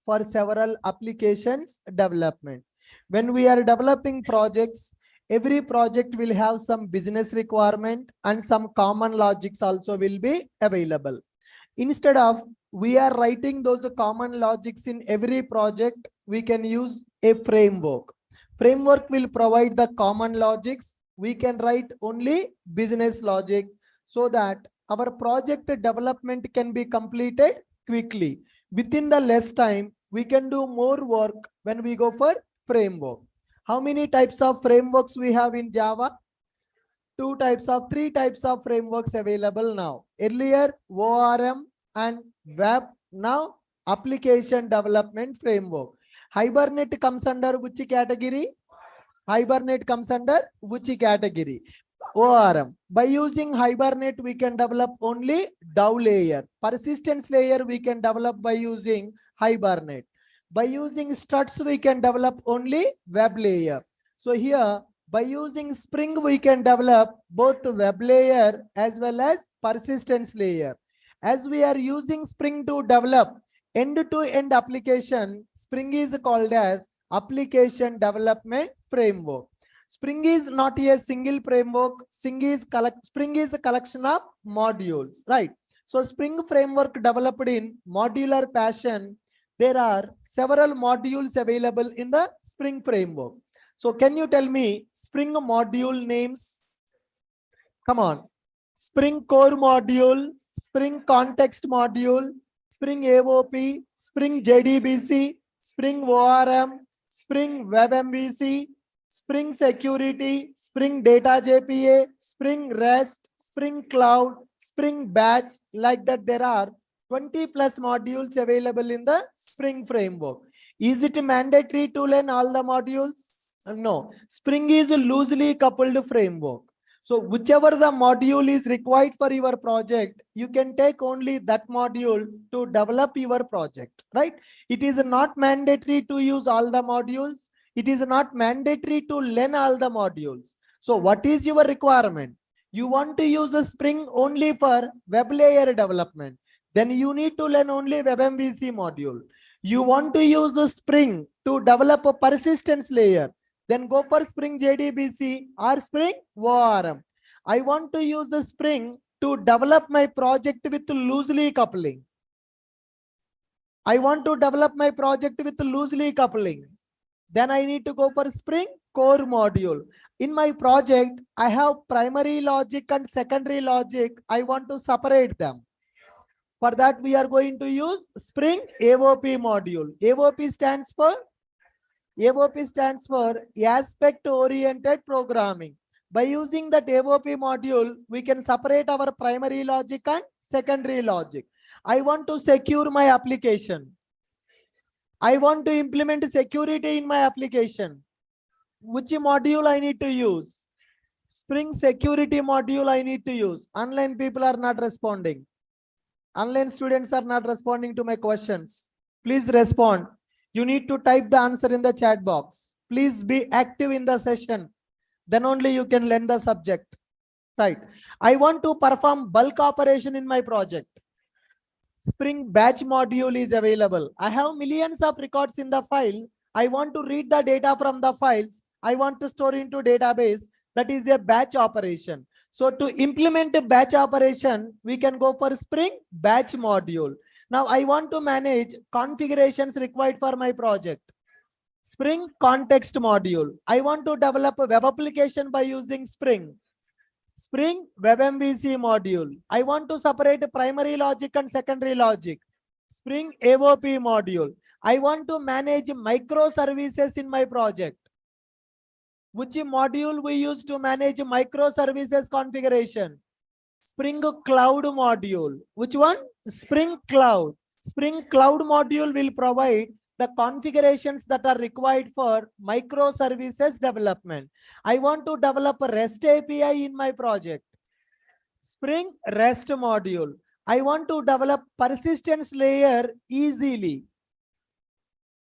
for several applications development. When we are developing projects, every project will have some business requirement and some common logics also will be available. Instead of we are writing those common logics in every project, we can use a framework. Framework will provide the common logics. We can write only business logic so that our project development can be completed quickly. Within the less time, we can do more work when we go for framework. How many types of frameworks we have in Java? Three types of frameworks available now. Earlier, ORM and web. Now, application development framework. Hibernate comes under which category? Hibernate comes under which category? ORM. By using Hibernate, we can develop only DAO layer. Persistence layer we can develop by using Hibernate. By using struts, we can develop only web layer. So here, by using Spring, we can develop both web layer as well as persistence layer. As we are using Spring to develop end-to-end application, Spring is called as application development framework. Spring is not a single framework. Spring is a collection of modules, right? So Spring framework developed in modular fashion. There are several modules available in the Spring framework. So can you tell me Spring module names? Come on. Spring core module, Spring context module, Spring AOP, Spring JDBC, Spring ORM, Spring Web MVC, Spring Security, Spring Data JPA, Spring REST, Spring Cloud, Spring Batch. Like that, there are 20 plus modules available in the Spring framework. Is it mandatory to learn all the modules? No. Spring is a loosely coupled framework. So whichever the module is required for your project, you can take only that module to develop your project, right? It is not mandatory to use all the modules. It is not mandatory to learn all the modules. So what is your requirement? You want to use a Spring only for web layer development. Then you need to learn only WebMVC module. You want to use the Spring to develop a persistence layer. Then go for Spring JDBC or Spring ORM. I want to use the Spring to develop my project with loosely coupling. I want to develop my project with loosely coupling. Then I need to go for Spring core module. In my project, I have primary logic and secondary logic. I want to separate them. For that, we are going to use Spring AOP module. AOP stands for Aspect Oriented Programming. By using that AOP module, we can separate our primary logic and secondary logic. I want to secure my application. I want to implement security in my application. Which module I need to use? Spring Security module I need to use. Online people are not responding. Online students are not responding to my questions. Please respond. You need to type the answer in the chat box. Please be active in the session. Then only you can learn the subject. Right. I want to perform bulk operation in my project. Spring Batch module is available. I have millions of records in the file. I want to read the data from the files. I want to store into database. That is a batch operation. So to implement a batch operation, we can go for Spring Batch module. Now I want to manage configurations required for my project. Spring Context module. I want to develop a web application by using Spring. Spring WebMVC module. I want to separate primary logic and secondary logic. Spring AOP module. I want to manage microservices in my project. Which module we use to manage microservices configuration? Spring Cloud module. Which one? Spring Cloud. Spring Cloud module will provide the configurations that are required for microservices development. I want to develop a REST API in my project. Spring REST module. I want to develop persistence layer easily.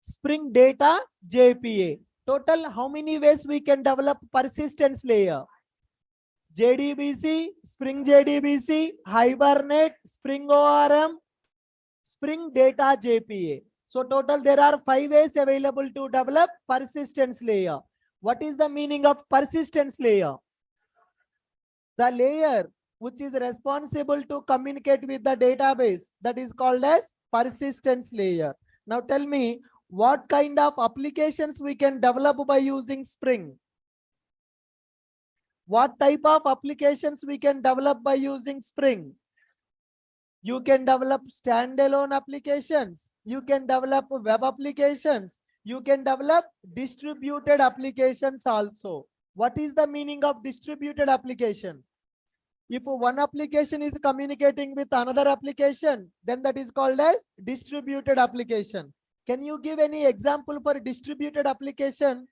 Spring Data JPA. Total, how many ways we can develop persistence layer? JDBC, Spring JDBC, Hibernate, Spring ORM, Spring Data JPA. So total there are 5 ways available to develop persistence layer. What is the meaning of persistence layer? The layer which is responsible to communicate with the database, that is called as persistence layer. Now tell me, what kind of applications we can develop by using Spring? What type of applications we can develop by using Spring? You can develop standalone applications. You can develop web applications. You can develop distributed applications also. What is the meaning of distributed application? If one application is communicating with another application, then that is called as distributed application. Can you give any example for distributed application?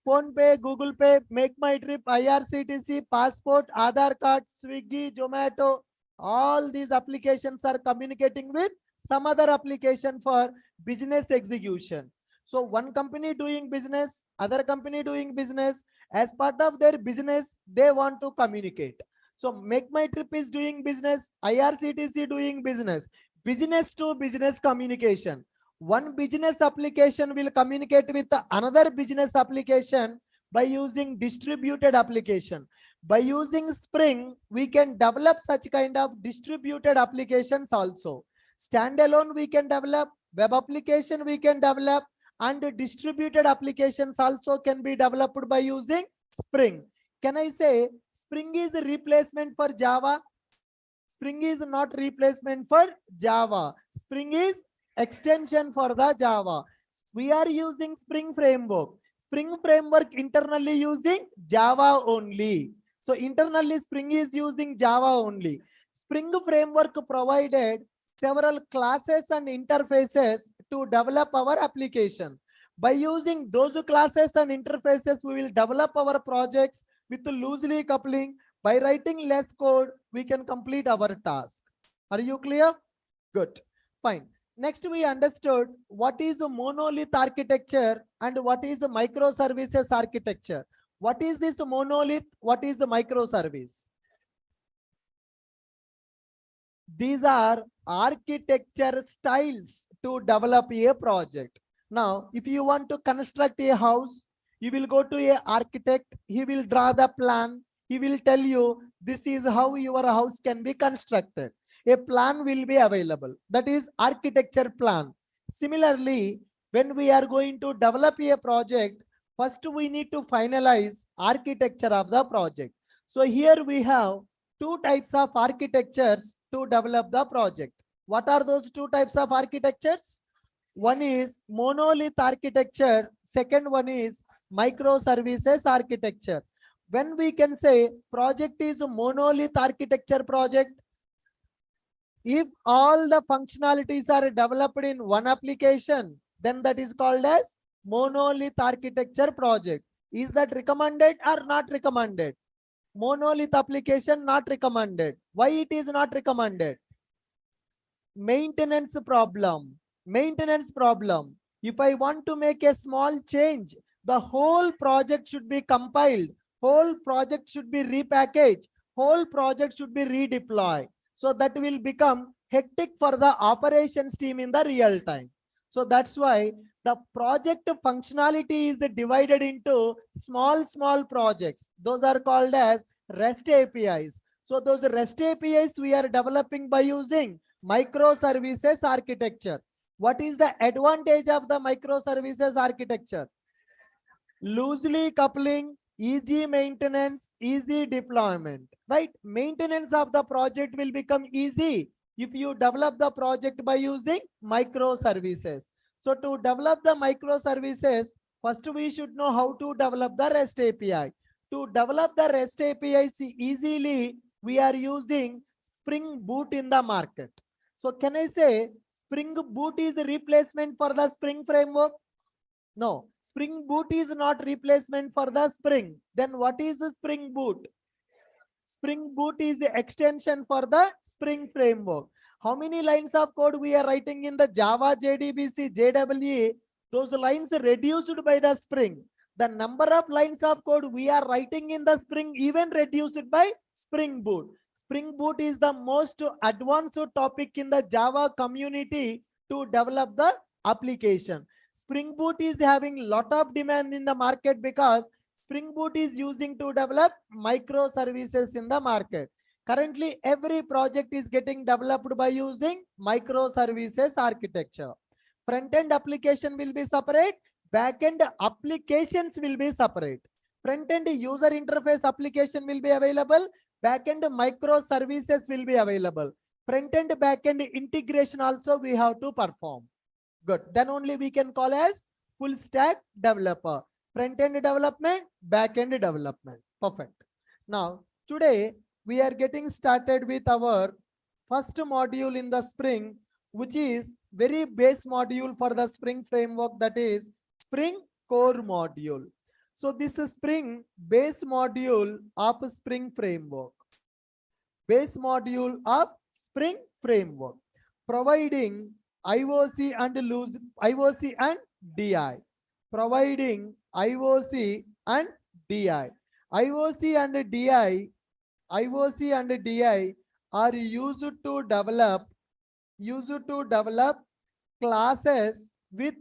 Phone Pay, Google Pay, Make My Trip, IRCTC, Passport, Aadhaar Card, Swiggy, Zomato. All these applications are communicating with some other application for business execution. So one company doing business, other company doing business. As part of their business, they want to communicate. So Make My Trip is doing business, IRCTC doing business. Business to business communication. One business application will communicate with another business application by using distributed application. By using Spring, we can develop such kind of distributed applications also. Standalone we can develop, web application we can develop, and distributed applications also can be developed by using Spring. Can I say Spring is a replacement for Java? Spring is not replacement for Java. Spring is extension for the Java. We are using Spring framework. Spring framework internally using Java only. So internally Spring is using Java only. Spring framework provided several classes and interfaces to develop our application. By using those classes and interfaces, we will develop our projects with loosely coupling. By writing less code, we can complete our task. Are you clear? Good. Fine. Next, we understood what is a monolith architecture and what is a microservices architecture. What is this monolith? What is a microservice? These are architecture styles to develop a project. Now, if you want to construct a house, you will go to an architect. He will draw the plan. He will tell you this is how your house can be constructed. A plan will be available. That is architecture plan. Similarly, when we are going to develop a project, first we need to finalize architecture of the project. So here we have two types of architectures to develop the project. What are those two types of architectures? One is monolith architecture. Second one is microservices architecture. When we can say project is a monolith architecture project, if all the functionalities are developed in one application, then that is called as monolith architecture project. Is that recommended or not recommended? Monolith application not recommended. Why it is not recommended? Maintenance problem. Maintenance problem. If I want to make a small change, the whole project should be compiled. Whole project should be repackaged. Whole project should be redeployed. So that will become hectic for the operations team in the real time. So that's why the project functionality is divided into small projects. Those are called as REST APIs. So those REST APIs we are developing by using microservices architecture. What is the advantage of the microservices architecture? Loosely coupling, easy maintenance, easy deployment, right? Maintenance of the project will become easy if you develop the project by using microservices. So to develop the microservices, first we should know how to develop the REST API. To develop the REST API easily, we are using Spring Boot in the market. So can I say Spring Boot is a replacement for the Spring framework? No, Spring Boot is not replacement for the Spring. Then what is the Spring Boot? Spring Boot is extension for the Spring framework. How many lines of code we are writing in the Java, JDBC, JEE? Those lines reduced by the Spring. The number of lines of code we are writing in the Spring even reduced by Spring Boot. Spring Boot is the most advanced topic in the Java community to develop the application. Spring Boot is having lot of demand in the market because Spring Boot is using to develop microservices in the market. Currently, every project is getting developed by using microservices architecture. Front-end application will be separate, back-end applications will be separate. Front-end user interface application will be available, back-end microservices will be available. Front-end back-end integration also we have to perform. Good. Then only we can call as full stack developer. Front-end development, back-end development. Perfect. Now, today we are getting started with our first module in the Spring, which is very base module for the Spring framework, that is Spring core module. So this is Spring base module of Spring framework. Base module of Spring framework, providing IoC and DI. Providing IoC and DI. IoC and DI are used to develop classes with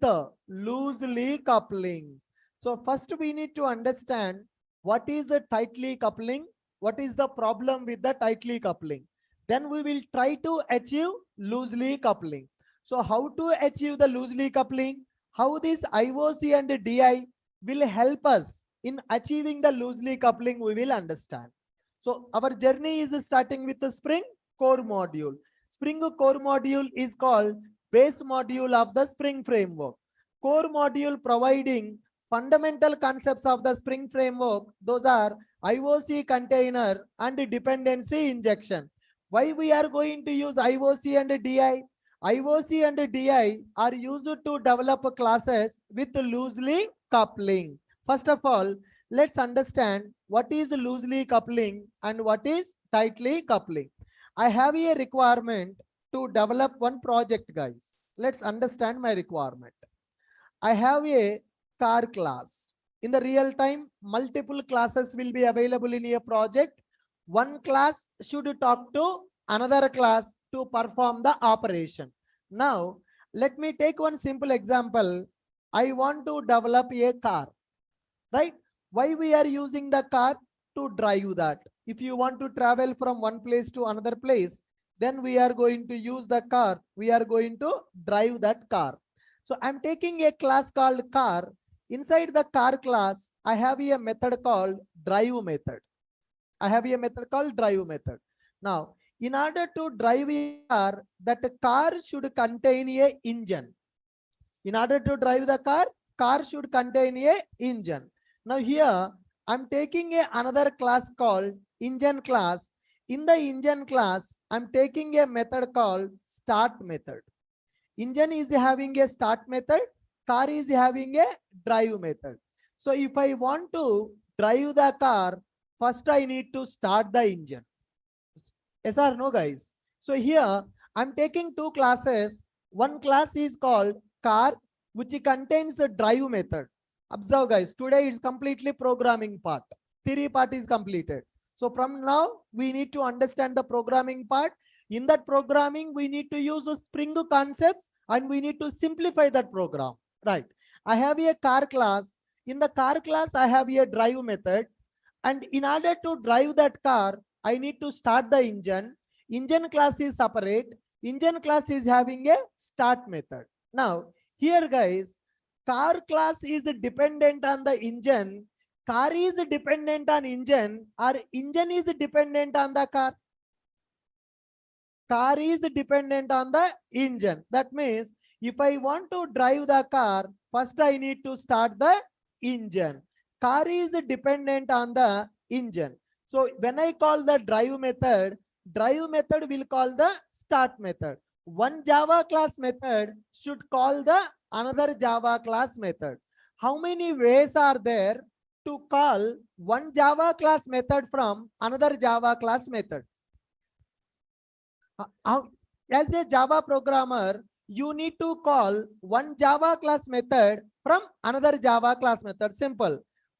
loosely coupling. So first we need to understand what is a tightly coupling, what is the problem with the tightly coupling. Then we will try to achieve loosely coupling. So how to achieve the loosely coupling, how this IoC and DI will help us in achieving the loosely coupling, we will understand. So our journey is starting with the Spring core module. Spring core module is called base module of the Spring framework. Core module providing fundamental concepts of the Spring framework. Those are IoC container and dependency injection. Why we are going to use IoC and DI? IoC and DI are used to develop classes with loosely coupling. First of all, let's understand what is loosely coupling and what is tightly coupling. I have a requirement to develop one project, guys. Let's understand my requirement. I have a car class. In the real time, multiple classes will be available in a project. One class should talk to another class to perform the operation. Now, let me take one simple example. I want to develop a car, right? Why we are using the car? To drive that. If you want to travel from one place to another place, then we are going to use the car. We are going to drive that car. So I'm taking a class called car. Inside the car class, I have a method called drive method. I have a method called drive method. Now, in order to drive a car, that car should contain a engine. In order to drive the car should contain a engine. Now here, I'm taking another class called engine class. In the engine class, I'm taking a method called start method. Engine is having a start method, car is having a drive method. So if I want to drive the car, first I need to start the engine. Yes or no, guys? So here I'm taking two classes. One class is called car, which contains a drive method. Observe, guys, today is completely programming part. Theory part is completed. So from now, we need to understand the programming part. In that programming, we need to use the Spring concepts and we need to simplify that program. Right. I have a car class. In the car class, I have a drive method. And in order to drive that car, I need to start the engine. Engine class is separate. Engine class is having a start method. Now, here, guys, car class is dependent on the engine. Car is dependent on engine, or engine is dependent on the car. Car is dependent on the engine. That means if I want to drive the car, first I need to start the engine. Car is dependent on the engine. So when I call the drive method will call the start method. One Java class method should call the another Java class method. How many ways are there to call one Java class method from another Java class method? As a Java programmer, you need to call one Java class method from another Java class method. Simple.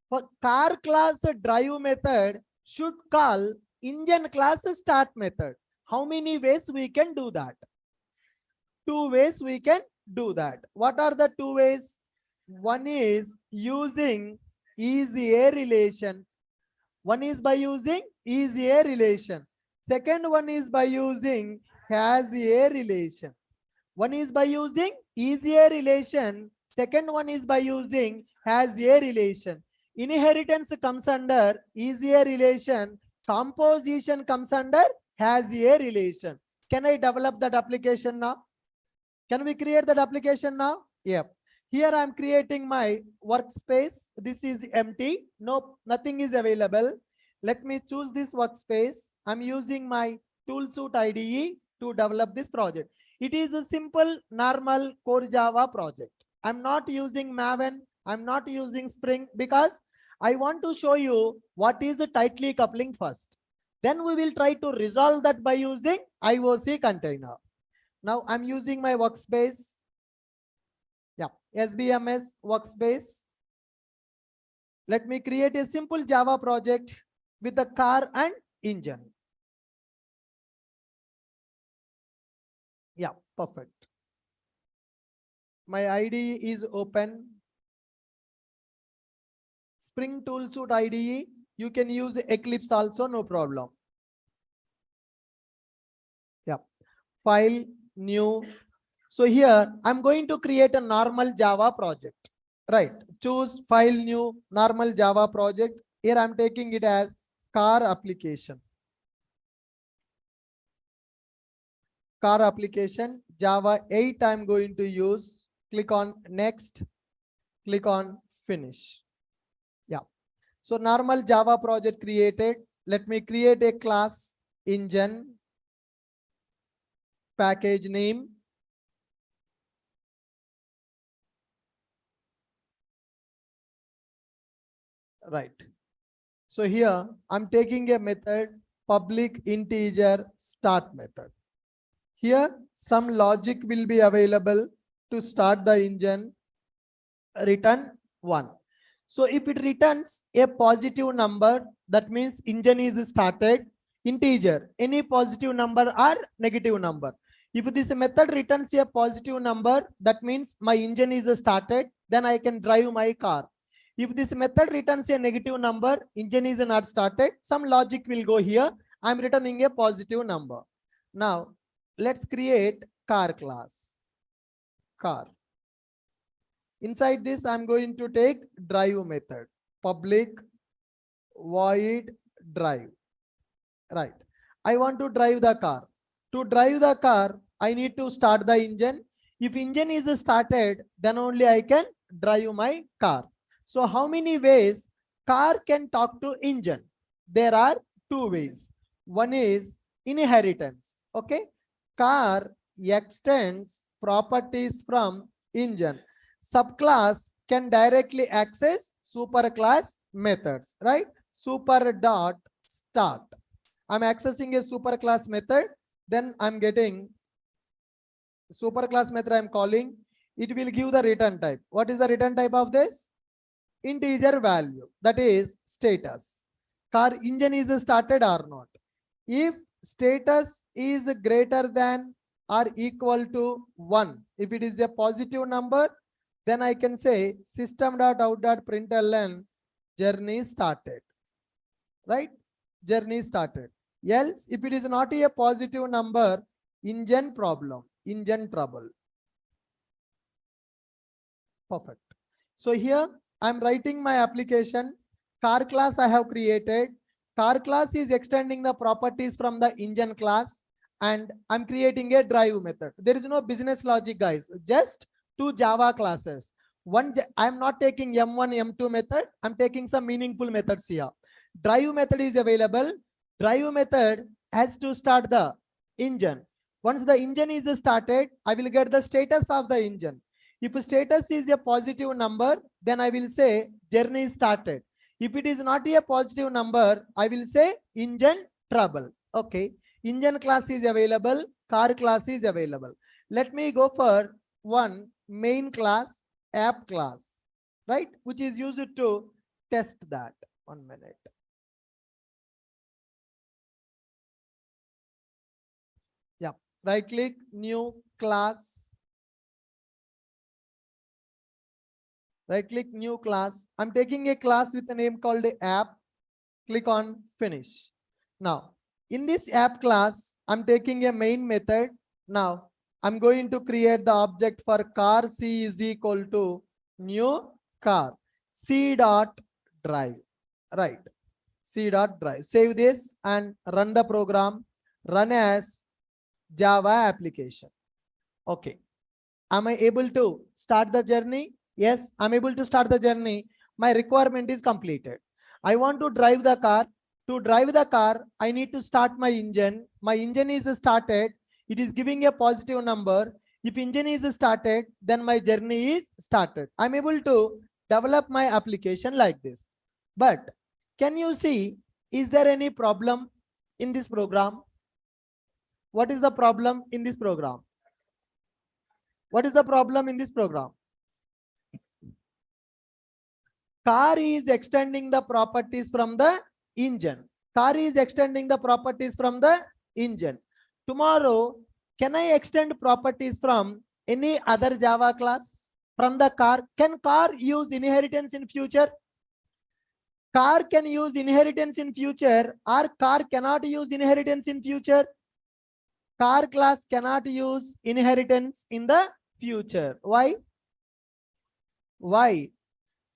For car class drive method should call engine class start method. How many ways we can do that? Two ways we can do that. What are the two ways? One is using is a relation. One is by using is a relation. Second one is by using has a relation. One is by using is a relation. Second one is by using has a relation. Inheritance comes under is a relation. Composition comes under has a relation. Can I develop that application now? Can we create that application now? Yep. Here I'm creating my workspace. This is empty. No, nothing is available. Let me choose this workspace. I'm using my toolsuit IDE to develop this project. It is a simple, normal core Java project. I'm not using Maven. I'm not using Spring because I want to show you what is a tightly coupling first. Then we will try to resolve that by using IOC container. Now I'm using my workspace. Yeah, SBMS workspace. Let me create a simple Java project with the car and engine. Yeah, perfect. My IDE is open. Spring Toolsuit IDE. You can use Eclipse also, no problem. Yeah, file, new. So here I'm going to create a normal Java project. Right, choose file, new, normal Java project. Here I'm taking it as car application. Car application, Java 8 I'm going to use. Click on next, click on finish. Yeah. So normal Java project created. Let me create a class engine, package name. Right. So here I'm taking a method, public integer start method. Here some logic will be available to start the engine. Return 1. So if it returns a positive number, that means engine is started. Integer, any positive number or negative number. If this method returns a positive number, that means my engine is started, then I can drive my car. If this method returns a negative number, engine is not started, some logic will go here. I'm returning a positive number. Now let's create car class. Car. Inside this, I'm going to take drive method, public void drive. Right. I want to drive the car. To drive the car, I need to start the engine. If engine is started, then only I can drive my car. So how many ways car can talk to engine? There are two ways. One is inheritance. Okay. Car extends properties from engine. Subclass can directly access superclass methods, right? Super dot start. I'm accessing a superclass method, then I'm getting superclass method I'm calling. It will give the return type. What is the return type of this? Integer value, that is status. Car engine is started or not. If status is greater than or equal to 1, if it is a positive number, then I can say system.out.println journey started. Right? Journey started. Else, if it is not a positive number, engine problem, engine trouble. Perfect. So here I'm writing my application. Car class I have created. Car class is extending the properties from the engine class, and I'm creating a drive method. There is no business logic, guys. Just two Java classes. I'm not taking M1, M2 method. I'm taking some meaningful methods here. Drive method is available. Drive method has to start the engine. Once the engine is started, I will get the status of the engine. If status is a positive number, then I will say journey started. If it is not a positive number, I will say engine trouble. Okay. Engine class is available. Car class is available. Let me go for one main class, app class, right? Which is used to test that. 1 minute. Yeah. Right click, new class. Right click new class. I'm taking a class with a name called app. Click on finish. Now, in this app class, I'm taking a main method. Now, I'm going to create the object for car C is equal to new car C dot drive. Right. C dot drive. Save this and run the program. Run as Java application. Okay. Am I able to start the journey? Yes, I'm able to start the journey. My requirement is completed. I want to drive the car. To drive the car, I need to start my engine. My engine is started. It is giving a positive number. If engine is started, then my journey is started. I'm able to develop my application like this. But can you see, is there any problem in this program? What is the problem in this program? What is the problem in this program? Car is extending the properties from the engine. Car is extending the properties from the engine. Tomorrow, can I extend properties from any other Java class? From the car? Can car use inheritance in future? Car can use inheritance in future, or car cannot use inheritance in future? Car class cannot use inheritance in the future. Why? Why?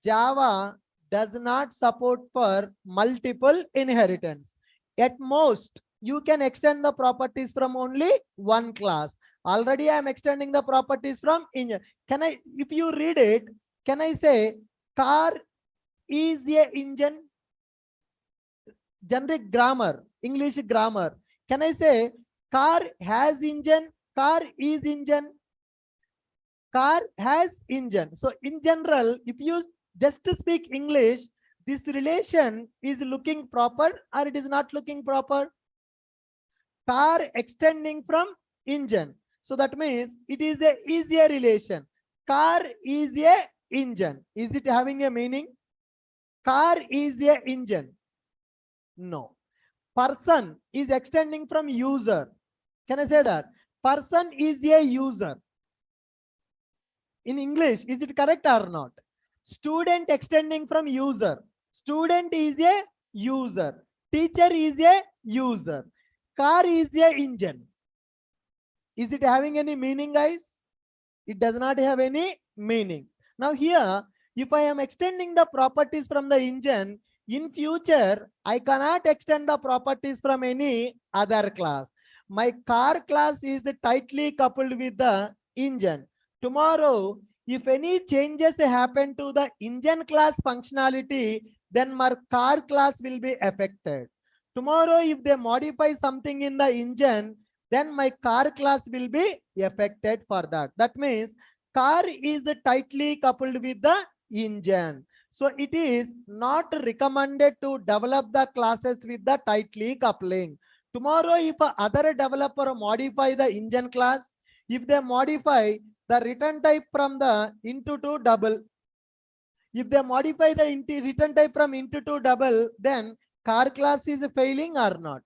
Java does not support for multiple inheritance. At most, you can extend the properties from only one class. Already I am extending the properties from engine. Can I, if you read it, can I say car is a engine? Generic grammar, English grammar. Can I say car has engine? Car is engine? Car has engine. So in general, if you just to speak English, this relation is looking proper or it is not looking proper? Car extending from engine. So that means it is a easier relation. Car is a engine. Is it having a meaning? Car is a engine. No. Person is extending from user. Can I say that? Person is a user. In English, is it correct or not? Student extending from user. Student is a user. Teacher is a user. Car is a engine. Is it having any meaning, guys? It does not have any meaning. Now here, if I am extending the properties from the engine, in future, I cannot extend the properties from any other class. My car class is tightly coupled with the engine. Tomorrow, if any changes happen to the engine class functionality, then my car class will be affected. Tomorrow, if they modify something in the engine, then my car class will be affected for that. That means car is tightly coupled with the engine. So it is not recommended to develop the classes with the tightly coupling. Tomorrow, if other developer modify the engine class, if they modify the return type from the into to double, if they modify the return type from into to double, then car class is failing or not?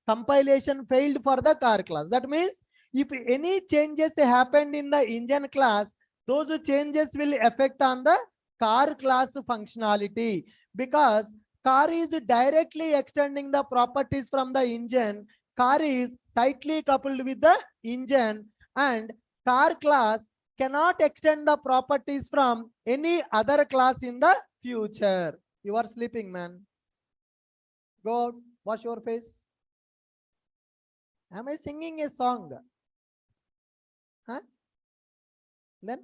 Compilation failed for the car class. That means if any changes happened in the engine class, those changes will affect on the car class functionality, because car is directly extending the properties from the engine. Car is tightly coupled with the engine, and car class cannot extend the properties from any other class in the future. You are sleeping, man. Go wash your face. Am I singing a song? Huh? Then?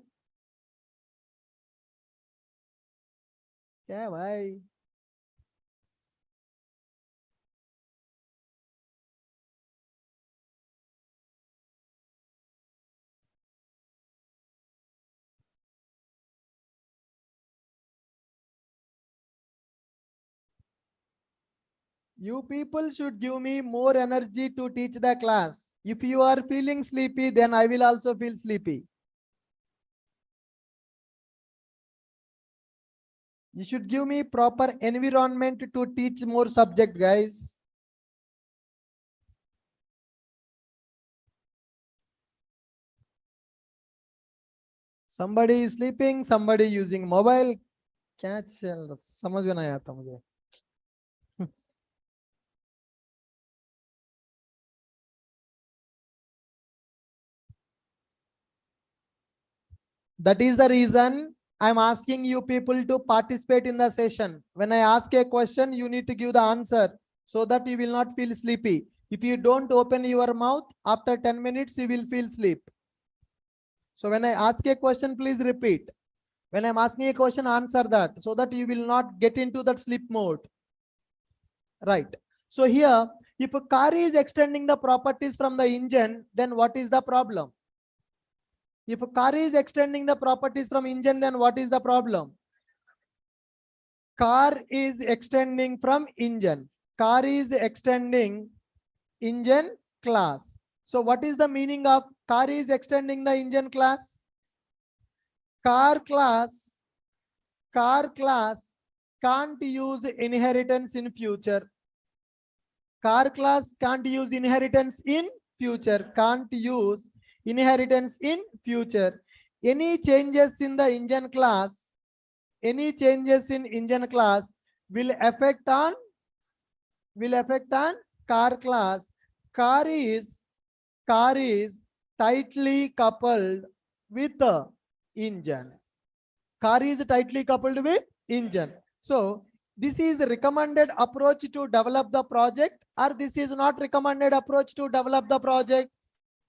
Yeah, why? You people should give me more energy to teach the class. If you are feeling sleepy, then I will also feel sleepy. You should give me proper environment to teach more subject, guys. Somebody is sleeping, somebody using mobile. क्या चल समझ में नहीं आता मुझे. That is the reason I'm asking you people to participate in the session. When I ask a question, you need to give the answer so that you will not feel sleepy. If you don't open your mouth, after 10 minutes, you will feel sleep. So when I ask a question, please repeat. When I'm asking a question, answer that so that you will not get into that sleep mode. Right. So here, if a car is extending the properties from the engine, then what is the problem? If a car is extending the properties from engine, then what is the problem? Car is extending from engine. Car is extending engine class. So what is the meaning of car is extending the engine class? Car class can't use inheritance in future. Car class can't use inheritance in future. Can't use inheritance in future. Any changes in the engine class, any changes in engine class will affect on car class. Car is tightly coupled with the engine. Car is tightly coupled with engine. So this is recommended approach to develop the project, or this is not recommended approach to develop the project?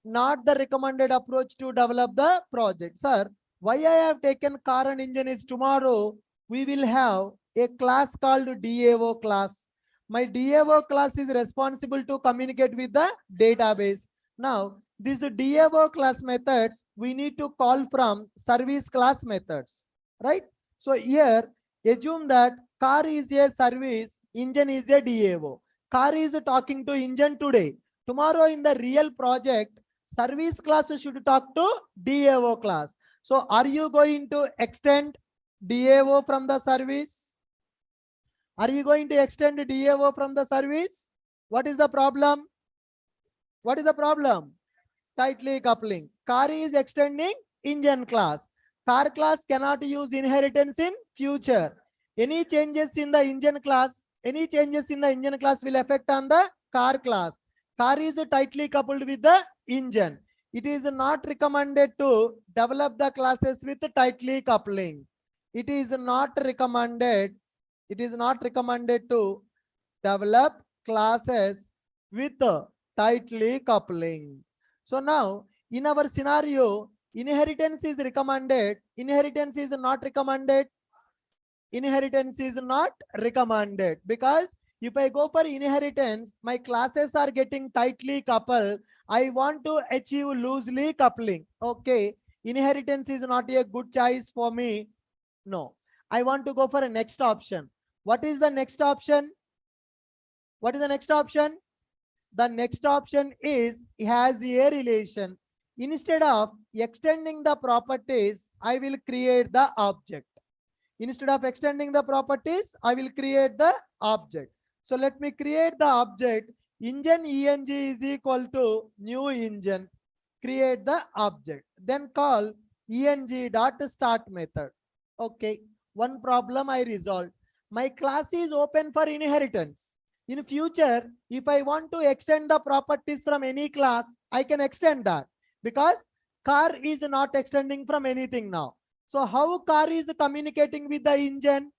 Not the recommended approach to develop the project. Sir, why I have taken car and engine is tomorrow we will have a class called DAO class. My DAO class is responsible to communicate with the database. Now, these DAO class methods we need to call from service class methods, right? So here, assume that car is a service, engine is a DAO. Car is talking to engine today. Tomorrow in the real project, service class should talk to DAO class. So are you going to extend DAO from the service? Are you going to extend DAO from the service? What is the problem? What is the problem? Tightly coupling. Car is extending engine class. Car class cannot use inheritance in future. Any changes in the engine class, will affect on the car class. Car is tightly coupled with the engine. It is not recommended to develop the classes with tightly coupling. It is not recommended to develop classes with tightly coupling. So now in our scenario, inheritance is recommended. Inheritance is not recommended. Inheritance is not recommended because if I go for inheritance, my classes are getting tightly coupled. I want to achieve loosely coupling. Okay, inheritance is not a good choice for me. No, I want to go for a next option. What is the next option? What is the next option? The next option is has a relation. Instead of extending the properties, I will create the object. Instead of extending the properties, I will create the object. So let me create the object. Engine eng is equal to new engine. Create the object. Then call eng.start method. Okay, one problem I resolved. My class is open for inheritance. In future, if I want to extend the properties from any class, I can extend that because car is not extending from anything now. So how car is communicating with the engine?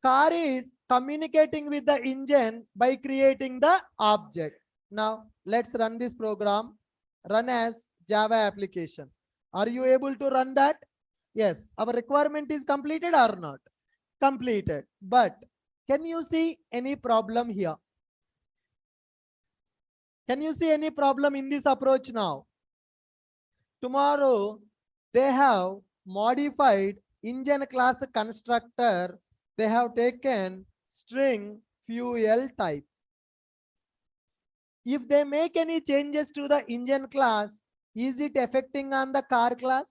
Car is communicating with the engine by creating the object. Now let's run this program. Run as Java application. Are you able to run that? Yes. Our requirement is completed or not? Completed. But can you see any problem here? Can you see any problem in this approach now? Tomorrow they have modified engine class constructor. They have taken string fuel type. If they make any changes to the engine class, is it affecting on the car class?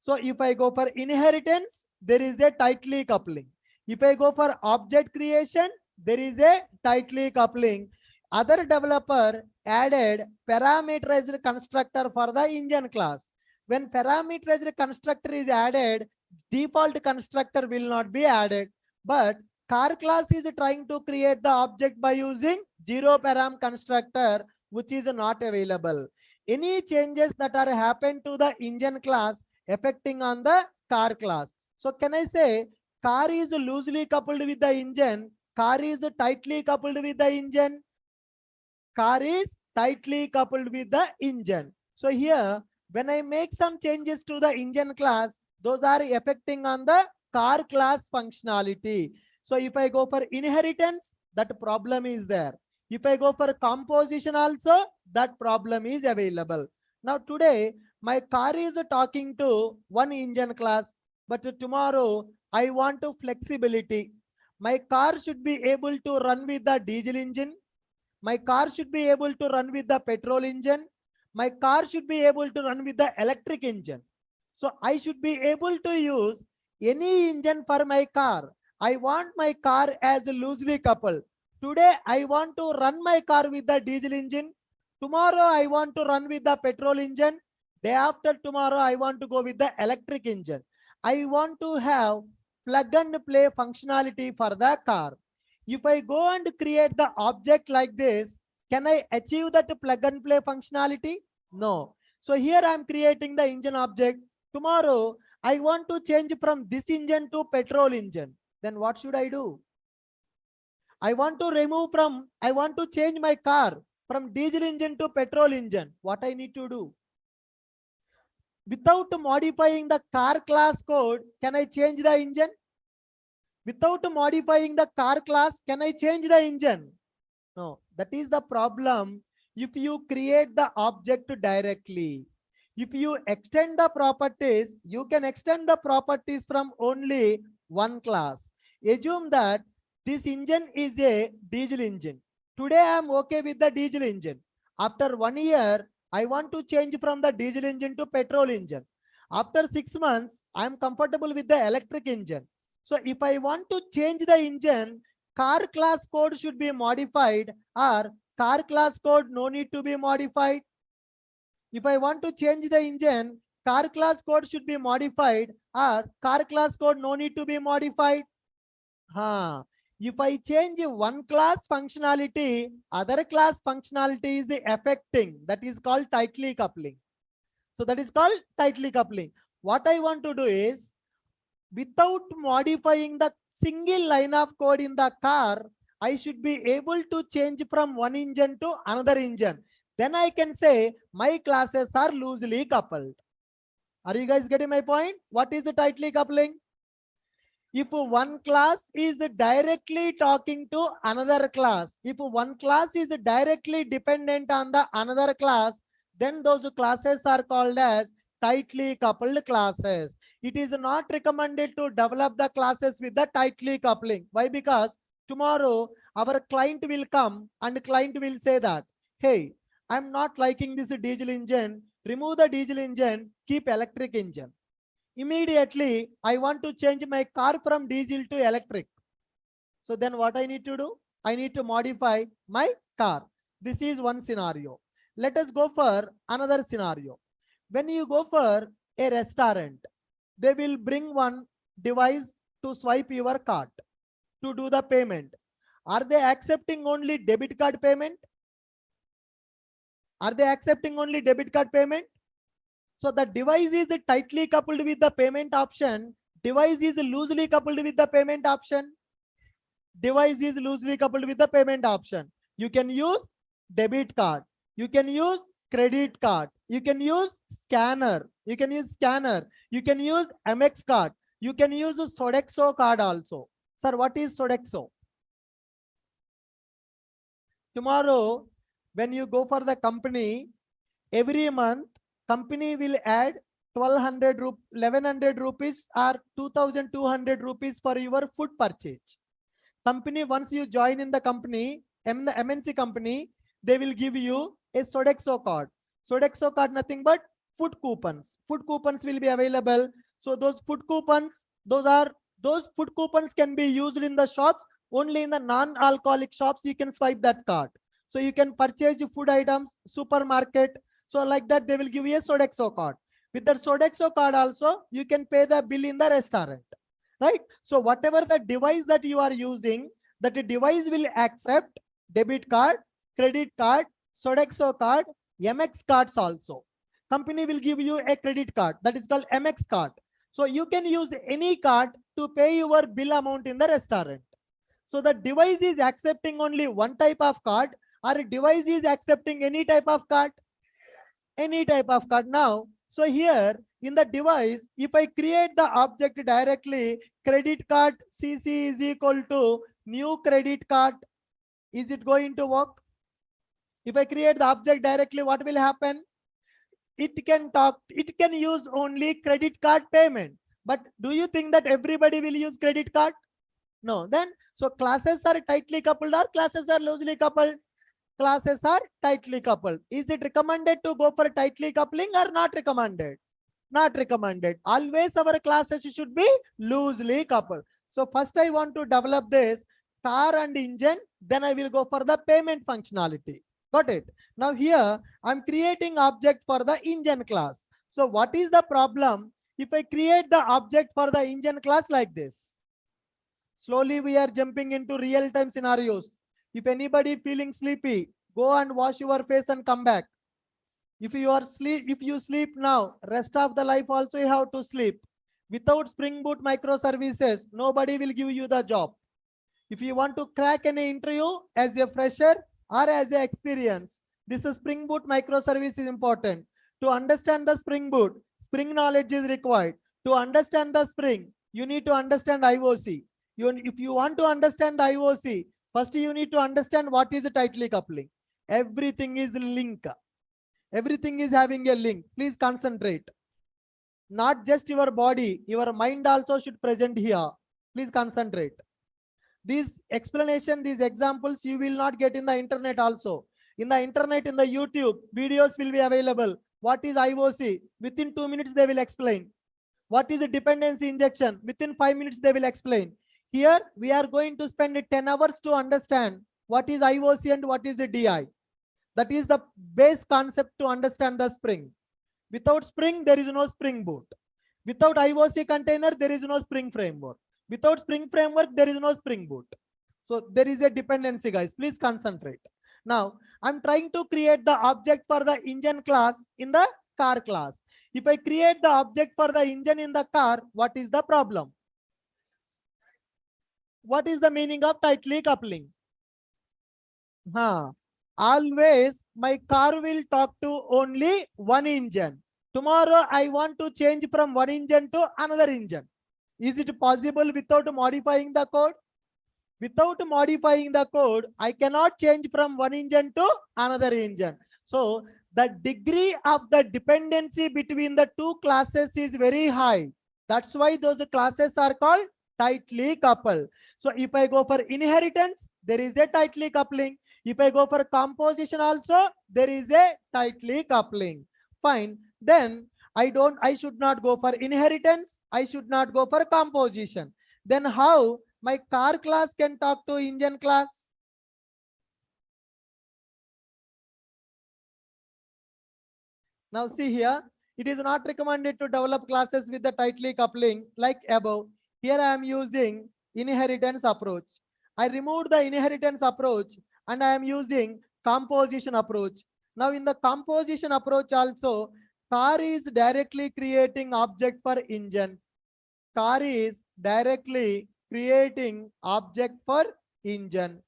So if I go for inheritance, there is a tightly coupling. If I go for object creation, there is a tightly coupling. Other developer added parameterized constructor for the engine class. When parameterized constructor is added, default constructor will not be added. But car class is trying to create the object by using zero param constructor, which is not available. Any changes that are happened to the engine class affecting on the car class. So can I say car is loosely coupled with the engine, car is tightly coupled with the engine, car is tightly coupled with the engine. So here, when I make some changes to the engine class, those are affecting on the car class functionality. So if I go for inheritance, that problem is there. If I go for composition also, that problem is available. Now today, my car is talking to one engine class, but tomorrow I want to flexibility. My car should be able to run with the diesel engine. My car should be able to run with the petrol engine. My car should be able to run with the electric engine. So I should be able to use any engine for my car. I want my car as loosely coupled. Today I want to run my car with the diesel engine. Tomorrow I want to run with the petrol engine. Day after tomorrow I want to go with the electric engine. I want to have plug and play functionality for the car. If I go and create the object like this, can I achieve that plug and play functionality? No. So here I am creating the engine object. Tomorrow, I want to change from this engine to petrol engine. Then what should I do? I want to change my car from diesel engine to petrol engine. What I need to do? Without modifying the car class code, can I change the engine? Without modifying the car class, can I change the engine? No, that is the problem. If you create the object directly, if you extend the properties, you can extend the properties from only one class. Assume that this engine is a diesel engine. Today I am okay with the diesel engine. After 1 year, I want to change from the diesel engine to petrol engine. After 6 months, I am comfortable with the electric engine. So if I want to change the engine, car class code should be modified, or car class code no need to be modified. If I want to change the engine, car class code should be modified, or car class code no need to be modified. If I change one class functionality, other class functionality is affecting. That is called tightly coupling. So that is called tightly coupling. What I want to do is, without modifying the single line of code in the car, I should be able to change from one engine to another engine. Then I can say my classes are loosely coupled. Are you guys getting my point? What is the tightly coupling? If one class is directly talking to another class, if one class is directly dependent on the another class, then those classes are called as tightly coupled classes. It is not recommended to develop the classes with the tightly coupling. Why? Because tomorrow our client will come and client will say that, hey, I'm not liking this diesel engine, remove the diesel engine, keep electric engine. Immediately, I want to change my car from diesel to electric. So then what I need to do? I need to modify my car. This is one scenario. Let us go for another scenario. When you go for a restaurant, they will bring one device to swipe your card to do the payment. Are they accepting only debit card payment? Are they accepting only debit card payment? So the device is tightly coupled with the payment option. Device is loosely coupled with the payment option. Device is loosely coupled with the payment option. You can use debit card. You can use credit card. You can use scanner. You can use scanner. You can use MX card. You can use Sodexo card also. Sir, what is Sodexo? Tomorrow, when you go for the company, every month, company will add 1100 rupees or 2200 rupees for your food purchase. Company, once you join in the company, the MNC company, they will give you a Sodexo card. Sodexo card, nothing but food coupons. Food coupons will be available. So those food coupons, those food coupons can be used in the shops. Only in the non-alcoholic shops you can swipe that card. So you can purchase food items, supermarket. So like that, they will give you a Sodexo card. With the Sodexo card also, you can pay the bill in the restaurant, right? So whatever the device that you are using, that device will accept debit card, credit card, Sodexo card, MX cards also. Company will give you a credit card that is called MX card. So you can use any card to pay your bill amount in the restaurant. So the device is accepting only one type of card, or a device is accepting any type of card? Any type of card. Now, so here in the device, if I create the object directly, credit card CC is equal to new credit card, is it going to work? If I create the object directly, what will happen? It can use only credit card payment. But do you think that everybody will use credit card? No. Then, so classes are tightly coupled or classes are loosely coupled? Classes are tightly coupled. Is it recommended to go for tightly coupling or not recommended? Not recommended. Always our classes should be loosely coupled. So first I want to develop this car and engine, then I will go for the payment functionality. Got it? Now here I'm creating object for the engine class. So what is the problem if I create the object for the engine class like this? Slowly we are jumping into real-time scenarios. If anybody feeling sleepy, go and wash your face and come back. If you sleep now, rest of the life also you have to sleep. Without Spring Boot microservices, nobody will give you the job. If you want to crack any interview as a fresher or as an experience, this is Spring Boot microservice is important. To understand the Spring Boot, Spring knowledge is required. To understand the Spring, you need to understand IoC. If you want to understand the IoC, first you need to understand what is tightly coupling. Everything is link. Everything is having a link. Please concentrate. Not just your body, your mind also should present here. Please concentrate. These explanation, these examples you will not get in the internet also. In the internet, in the YouTube, videos will be available. What is IoC? Within 2 minutes they will explain. What is a dependency injection? Within 5 minutes they will explain. Here we are going to spend 10 hours to understand what is IoC and what is a DI. That is the base concept to understand the Spring. Without Spring, there is no Spring Boot. Without IoC container, there is no Spring framework. Without Spring framework, there is no Spring Boot. So there is a dependency, guys. Please concentrate. Now, I'm trying to create the object for the engine class in the car class. If I create the object for the engine in the car, what is the problem? What is the meaning of tightly coupling? Always my car will talk to only one engine. Tomorrow I want to change from one engine to another engine. Is it possible without modifying the code? Without modifying the code, I cannot change from one engine to another engine. So the degree of the dependency between the two classes is very high. That's why those classes are called tightly coupled. So if I go for inheritance, there is a tightly coupling. If I go for composition also, there is a tightly coupling. Fine. Then I should not go for inheritance. I should not go for composition. Then how my car class can talk to engine class? Now see here, it is not recommended to develop classes with the tightly coupling like above. Here I am using inheritance approach. I removed the inheritance approach and I am using composition approach. Now in the composition approach also, car is directly creating object for engine. Car is directly creating object for engine.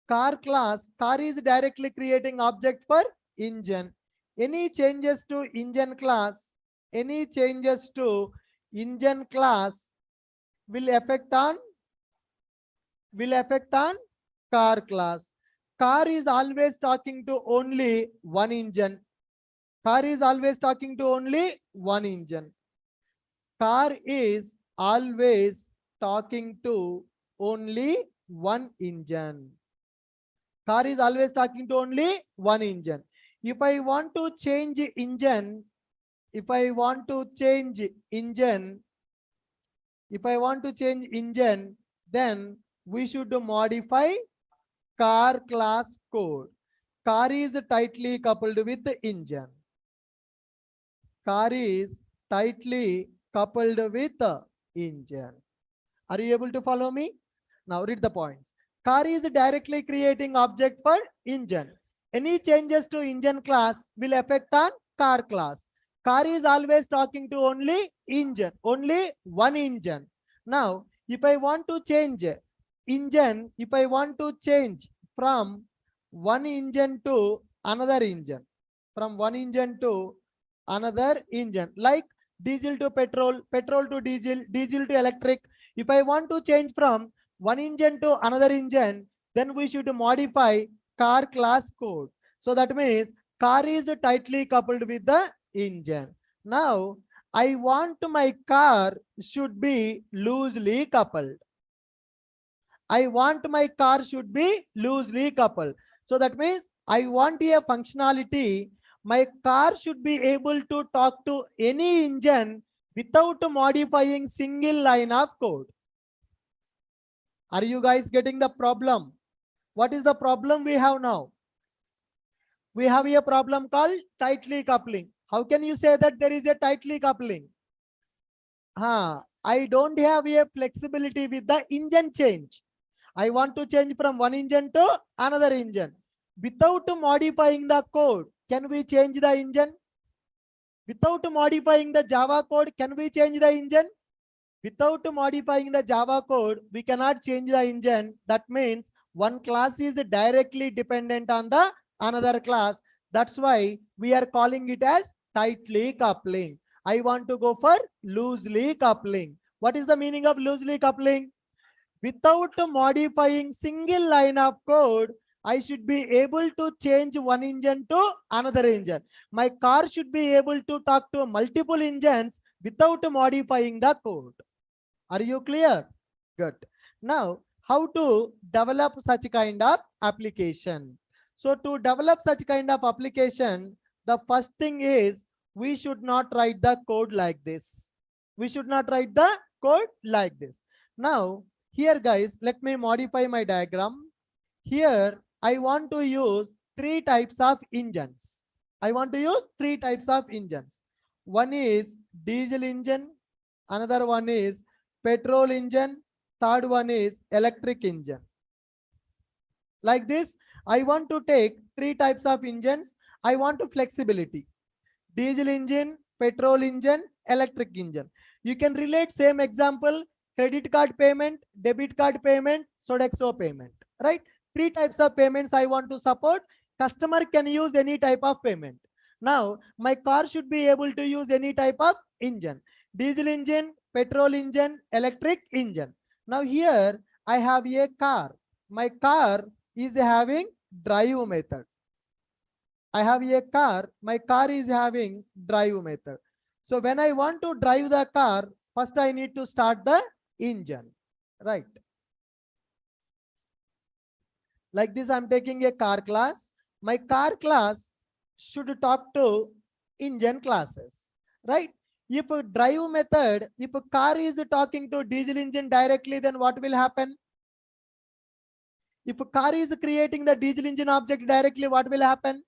Car class, car is directly creating object for engine. Any changes to engine class, any changes to engine class will affect on car class. Car is always talking to only one engine. Car is always talking to only one engine. Car is always talking to only one engine. Car is always talking to only one engine. If I want to change engine, then we should modify car class code. Car is tightly coupled with the engine. car is tightly coupled with engine. Are you able to follow me? Now read the points. Car is directly creating object for engine. Any changes to engine class will affect on car class. Car is always talking to only engine, only one engine. Now, if I want to change engine, if I want to change from one engine to another engine, from one engine to another engine, like diesel to petrol, petrol to diesel, diesel to electric. If I want to change from one engine to another engine, then we should modify car class code. So that means car is tightly coupled with the engine. Now, I want my car should be loosely coupled. I want my car should be loosely coupled. So that means I want a functionality. My car should be able to talk to any engine without modifying single line of code. Are you guys getting the problem? What is the problem we have now? We have a problem called tightly coupling. How can you say that there is a tightly coupling? I don't have a flexibility with the engine change. I want to change from one engine to another engine. Without modifying the code, can we change the engine? Without modifying the Java code, can we change the engine? Without modifying the Java code, we cannot change the engine. That means one class is directly dependent on the another class. That's why we are calling it as tightly coupling. I want to go for loosely coupling. What is the meaning of loosely coupling? Without modifying single line of code, I should be able to change one engine to another engine. My car should be able to talk to multiple engines without modifying the code. Are you clear? Good. Now, how to develop such kind of application? So to develop such kind of application, the first thing is we should not write the code like this. We should not write the code like this. Now, here guys, let me modify my diagram. Here, I want to use three types of engines. I want to use three types of engines. One is diesel engine. Another one is petrol engine. Third one is electric engine. Like this, I want to take three types of engines. I want to flexibility. Diesel engine, petrol engine, electric engine. You can relate same example, credit card payment, debit card payment, Sodexo payment, right? Three types of payments I want to support. Customer can use any type of payment. Now, my car should be able to use any type of engine. Diesel engine, petrol engine, electric engine. Now here I have a car. My car is having drive method. I have a car. My car is having drive method. So when I want to drive the car, first I need to start the engine, right? Like this, I'm taking a car class. My car class should talk to engine classes, right? If a drive method, if a car is talking to diesel engine directly, then what will happen? If a car is creating the diesel engine object directly, what will happen?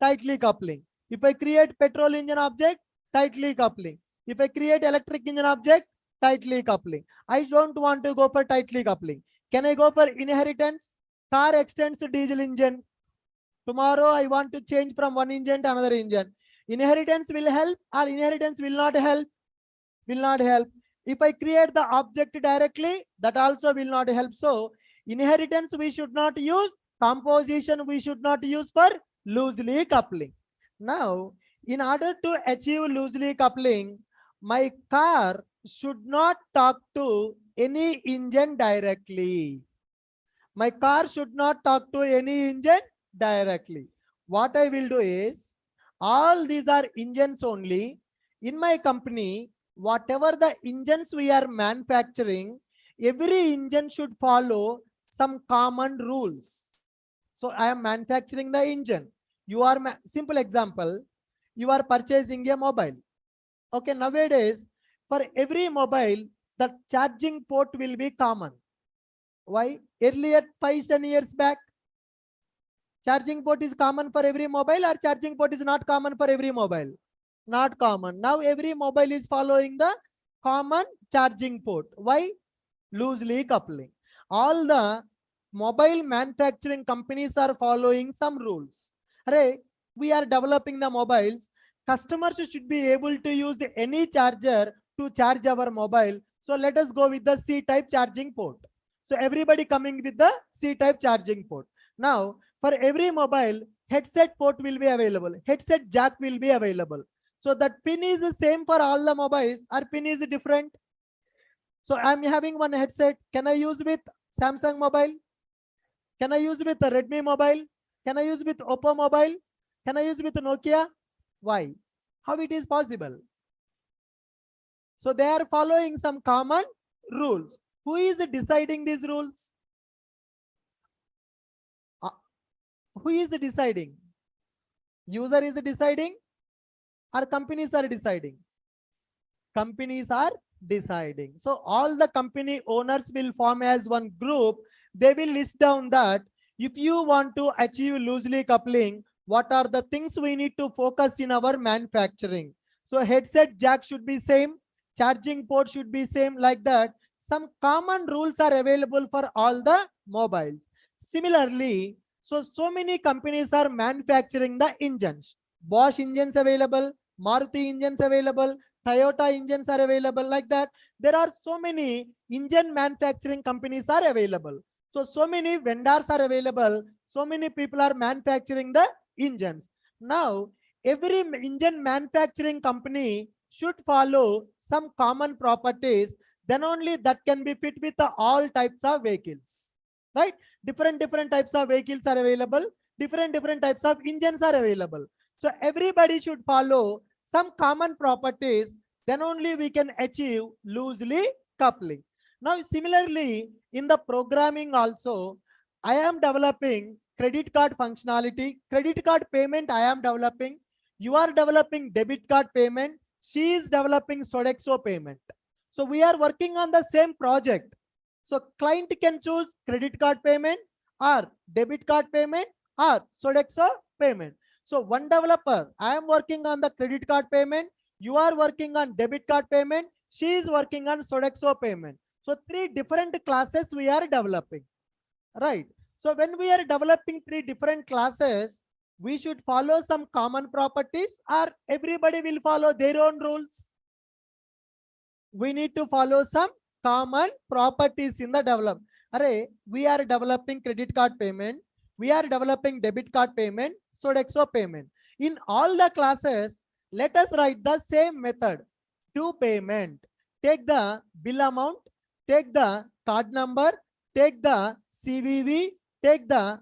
Tightly coupling. If I create petrol engine object, tightly coupling. If I create electric engine object, tightly coupling. I don't want to go for tightly coupling. Can I go for inheritance? Car extends to diesel engine. Tomorrow I want to change from one engine to another engine. Inheritance will help or inheritance will not help? Will not help. If I create the object directly, that also will not help. So inheritance we should not use. Composition we should not use for loosely coupling. Now, in order to achieve loosely coupling, my car should not talk to any engine directly. My car should not talk to any engine directly. What I will do is, all these are engines only. In my company, whatever the engines we are manufacturing, every engine should follow some common rules. So I am manufacturing the engine. You are, simple example, you are purchasing a mobile. Okay, nowadays, for every mobile, the charging port will be common. Why? Earlier, 5-10 years back, charging port is common for every mobile, or charging port is not common for every mobile? Not common. Now every mobile is following the common charging port. Why? Loosely coupling. All the mobile manufacturing companies are following some rules. Right? We are developing the mobiles. Customers should be able to use any charger to charge our mobile. So let us go with the C-type charging port. So everybody coming with the C-type charging port. Now, for every mobile, headset port will be available. Headset jack will be available. So that pin is the same for all the mobiles. Our pin is different. So I'm having one headset. Can I use with Samsung mobile? Can I use with the Redmi mobile? Can I use with Oppo mobile? Can I use with Nokia? Why? How it is possible? So they are following some common rules. Who is deciding these rules? Who is deciding? User is deciding or companies are deciding? Companies are deciding. So all the company owners will form as one group. They will list down that if you want to achieve loosely coupling, what are the things we need to focus in our manufacturing? So headset jack should be same, charging port should be same, like that. Some common rules are available for all the mobiles. Similarly, so many companies are manufacturing the engines. Bosch engines available, Maruti engines available, Toyota engines are available, like that. There are so many engine manufacturing companies are available. So many vendors are available. So many people are manufacturing the engines. Now, every engine manufacturing company should follow some common properties. Then only that can be fit with all types of vehicles, right? Different types of vehicles are available. Different types of engines are available. So everybody should follow some common properties, then only we can achieve loosely coupling. Now, similarly, in the programming also, I am developing credit card functionality, credit card payment I am developing. You are developing debit card payment. She is developing Sodexo payment. So we are working on the same project. So client can choose credit card payment or debit card payment or Sodexo payment. So one developer, I am working on the credit card payment. You are working on debit card payment. She is working on Sodexo payment. So three different classes we are developing, right? So when we are developing three different classes, we should follow some common properties or everybody will follow their own rules. We need to follow some common properties in the development. We are developing credit card payment. We are developing debit card payment, Sodexo payment. In all the classes, let us write the same method. Do payment. Take the bill amount, take the card number, take the CVV, take the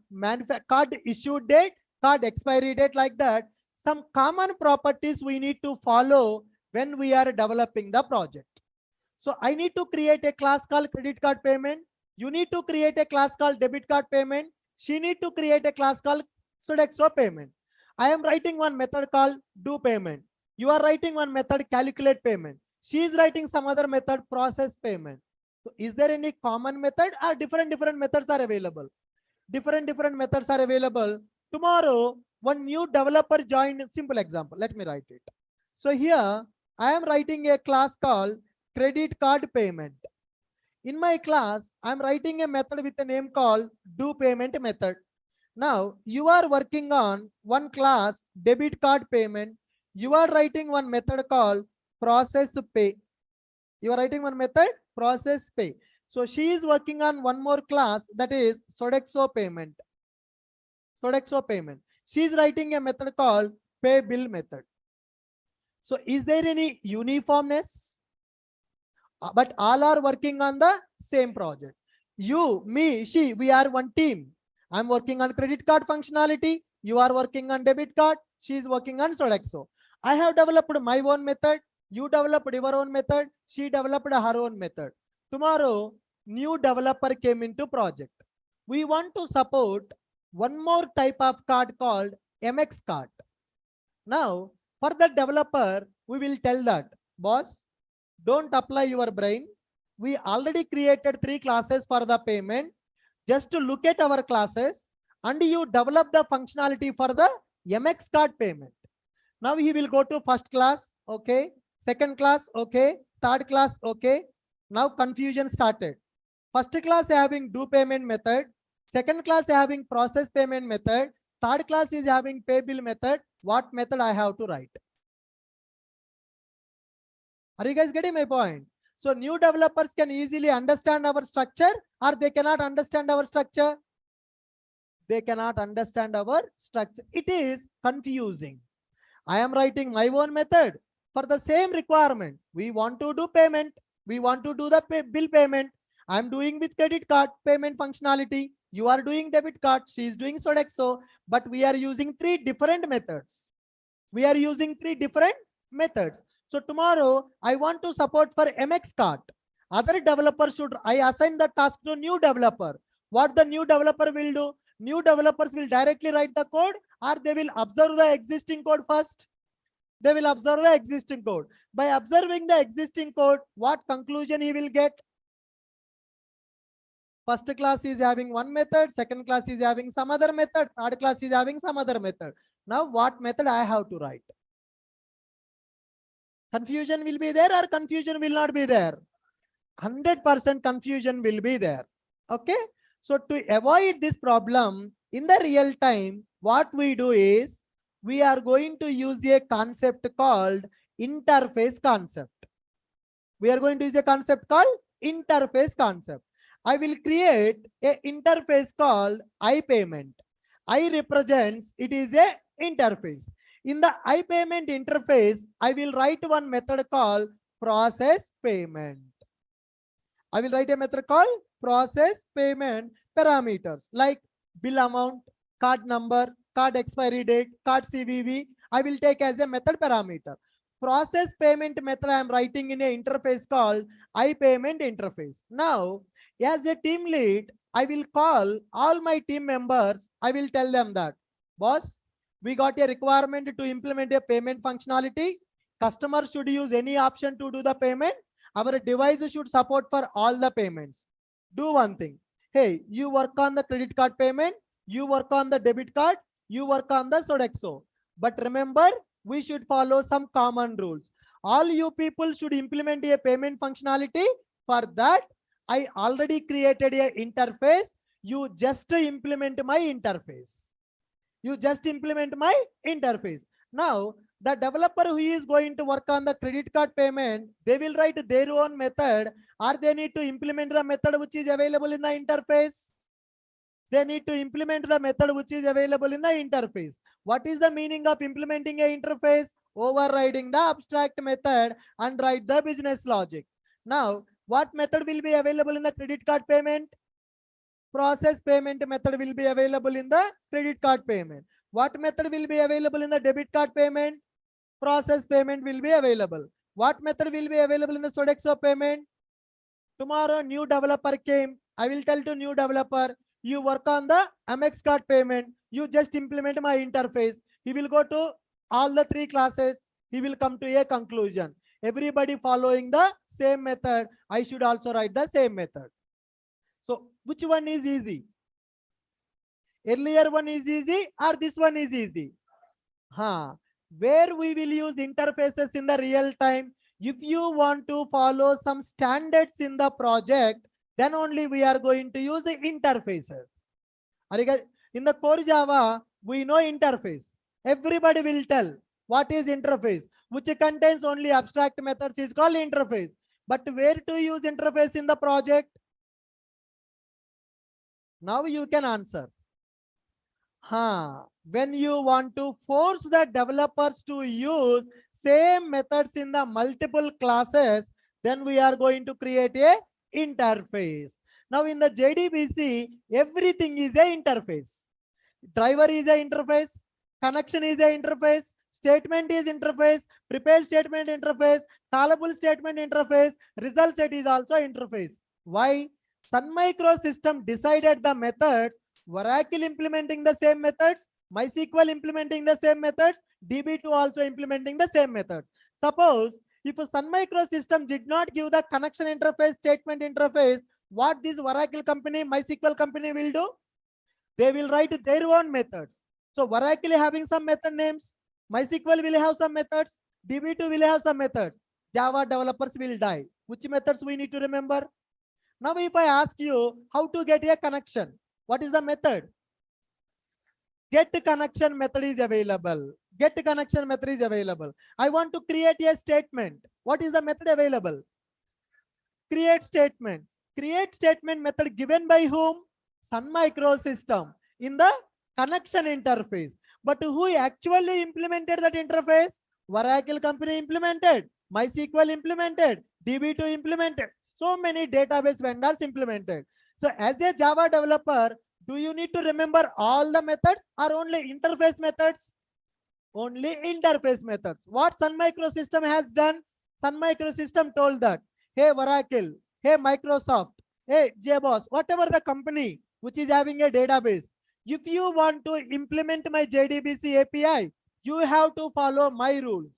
card issue date, card expiry date, like that. Some common properties we need to follow when we are developing the project. So I need to create a class called credit card payment. You need to create a class called debit card payment. She need to create a class called Sodexo payment. I am writing one method called do payment. You are writing one method calculate payment. She is writing some other method process payment. So is there any common method or different methods are available? Different methods are available. Tomorrow, one new developer joined. Simple example. Let me write it. So here I am writing a class called credit card payment. In my class, I'm writing a method with a name called do payment method. Now, you are working on one class debit card payment. You are writing one method called process pay. You are writing one method process pay. So she is working on one more class, that is Sodexo payment. Sodexo payment. She is writing a method called pay bill method. So is there any uniformness? But all are working on the same project. You, me, she, we are one team. I'm working on credit card functionality. You are working on debit card. She is working on Sodexo. I have developed my own method. You developed your own method. She developed her own method. Tomorrow, new developer came into project. We want to support one more type of card called MX card. Now, for the developer, we will tell that, boss, don't apply your brain. We already created 3 classes for the payment. Just to look at our classes and you develop the functionality for the MX card payment. Now he will go to first class, okay. Second class, okay. Third class, okay. Now confusion started. First class having do payment method. Second class having process payment method. Third class is having pay bill method. What method I have to write? Are you guys getting my point? So new developers can easily understand our structure, or they cannot understand our structure. They cannot understand our structure. It is confusing. I am writing my own method for the same requirement. We want to do payment. We want to do the bill payment. I am doing with credit card payment functionality. You are doing debit card. She is doing Sodexo. But we are using three different methods. We are using three different methods. So tomorrow I want to support for MX card. Other developer should I assign the task to new developer. What the new developer will do? New developers will directly write the code, or they will observe the existing code first. They will observe the existing code. By observing the existing code, what conclusion he will get? First class is having one method, second class is having some other method, third class is having some other method. Now what method I have to write? Confusion will be there, or confusion will not be there? 100% confusion will be there. Okay. So to avoid this problem in the real time, what we do is we are going to use a concept called interface concept. We are going to use a concept called interface concept. I will create a interface called iPayment. I represents it is a interface. In the iPayment interface, I will write one method called process payment. I will write a method called process payment parameters like bill amount, card number, card expiry date, card CVV. I will take as a method parameter. Process payment method I am writing in a interface called iPayment interface. Now, as a team lead, I will call all my team members. I will tell them that, boss, we got a requirement to implement a payment functionality. Customer should use any option to do the payment. Our device should support for all the payments. Do one thing. Hey, you work on the credit card payment. You work on the debit card. You work on the Sodexo. But remember, we should follow some common rules. All you people should implement a payment functionality. For that, I already created a interface. You just implement my interface. You just implement my interface. Now, the developer who is going to work on the credit card payment, they will write their own method, or they need to implement the method which is available in the interface. They need to implement the method which is available in the interface. What is the meaning of implementing a interface? Overriding the abstract method and write the business logic. Now, what method will be available in the credit card payment? Process payment method will be available in the credit card payment. What method will be available in the debit card payment? Process payment will be available. What method will be available in the Sodexo payment? Tomorrow new developer came. I will tell to new developer, you work on the MX card payment. You just implement my interface. He will go to all the three classes. He will come to a conclusion. Everybody following the same method. I should also write the same method. So which one is easy? Earlier one is easy, or this one is easy? Where we will use interfaces in the real time. If you want to follow some standards in the project, then only we are going to use the interfaces. In the core Java, we know interface. Everybody will tell what is interface, which contains only abstract methods is called interface. But where to use interface in the project? Now you can answer. When you want to force the developers to use same methods in the multiple classes, then we are going to create a interface. Now in the JDBC, everything is a interface. Driver is a interface, connection is a interface, statement is interface, prepare statement interface, callable statement interface, result set is also interface. Why? Sun Microsystem decided the methods, Oracle implementing the same methods, MySQL implementing the same methods, DB2 also implementing the same method. Suppose if a Sun Microsystem did not give the connection interface, statement interface, what this Oracle company, MySQL company will do? They will write their own methods. So Oracle having some method names, MySQL will have some methods. DB2 will have some methods. Java developers will die. Which methods we need to remember? Now, if I ask you how to get a connection, what is the method? Get connection method is available. Get connection method is available. I want to create a statement. What is the method available? Create statement. Create statement method given by whom? Sun Microsystem in the connection interface. But who actually implemented that interface? Oracle company implemented. MySQL implemented. DB2 implemented. So many database vendors implemented. So as a Java developer, do you need to remember all the methods or only interface methods? Only interface methods. What Sun Microsystem has done? Sun Microsystem told that, hey Oracle, hey Microsoft, hey JBoss, whatever the company which is having a database, if you want to implement my JDBC API, you have to follow my rules.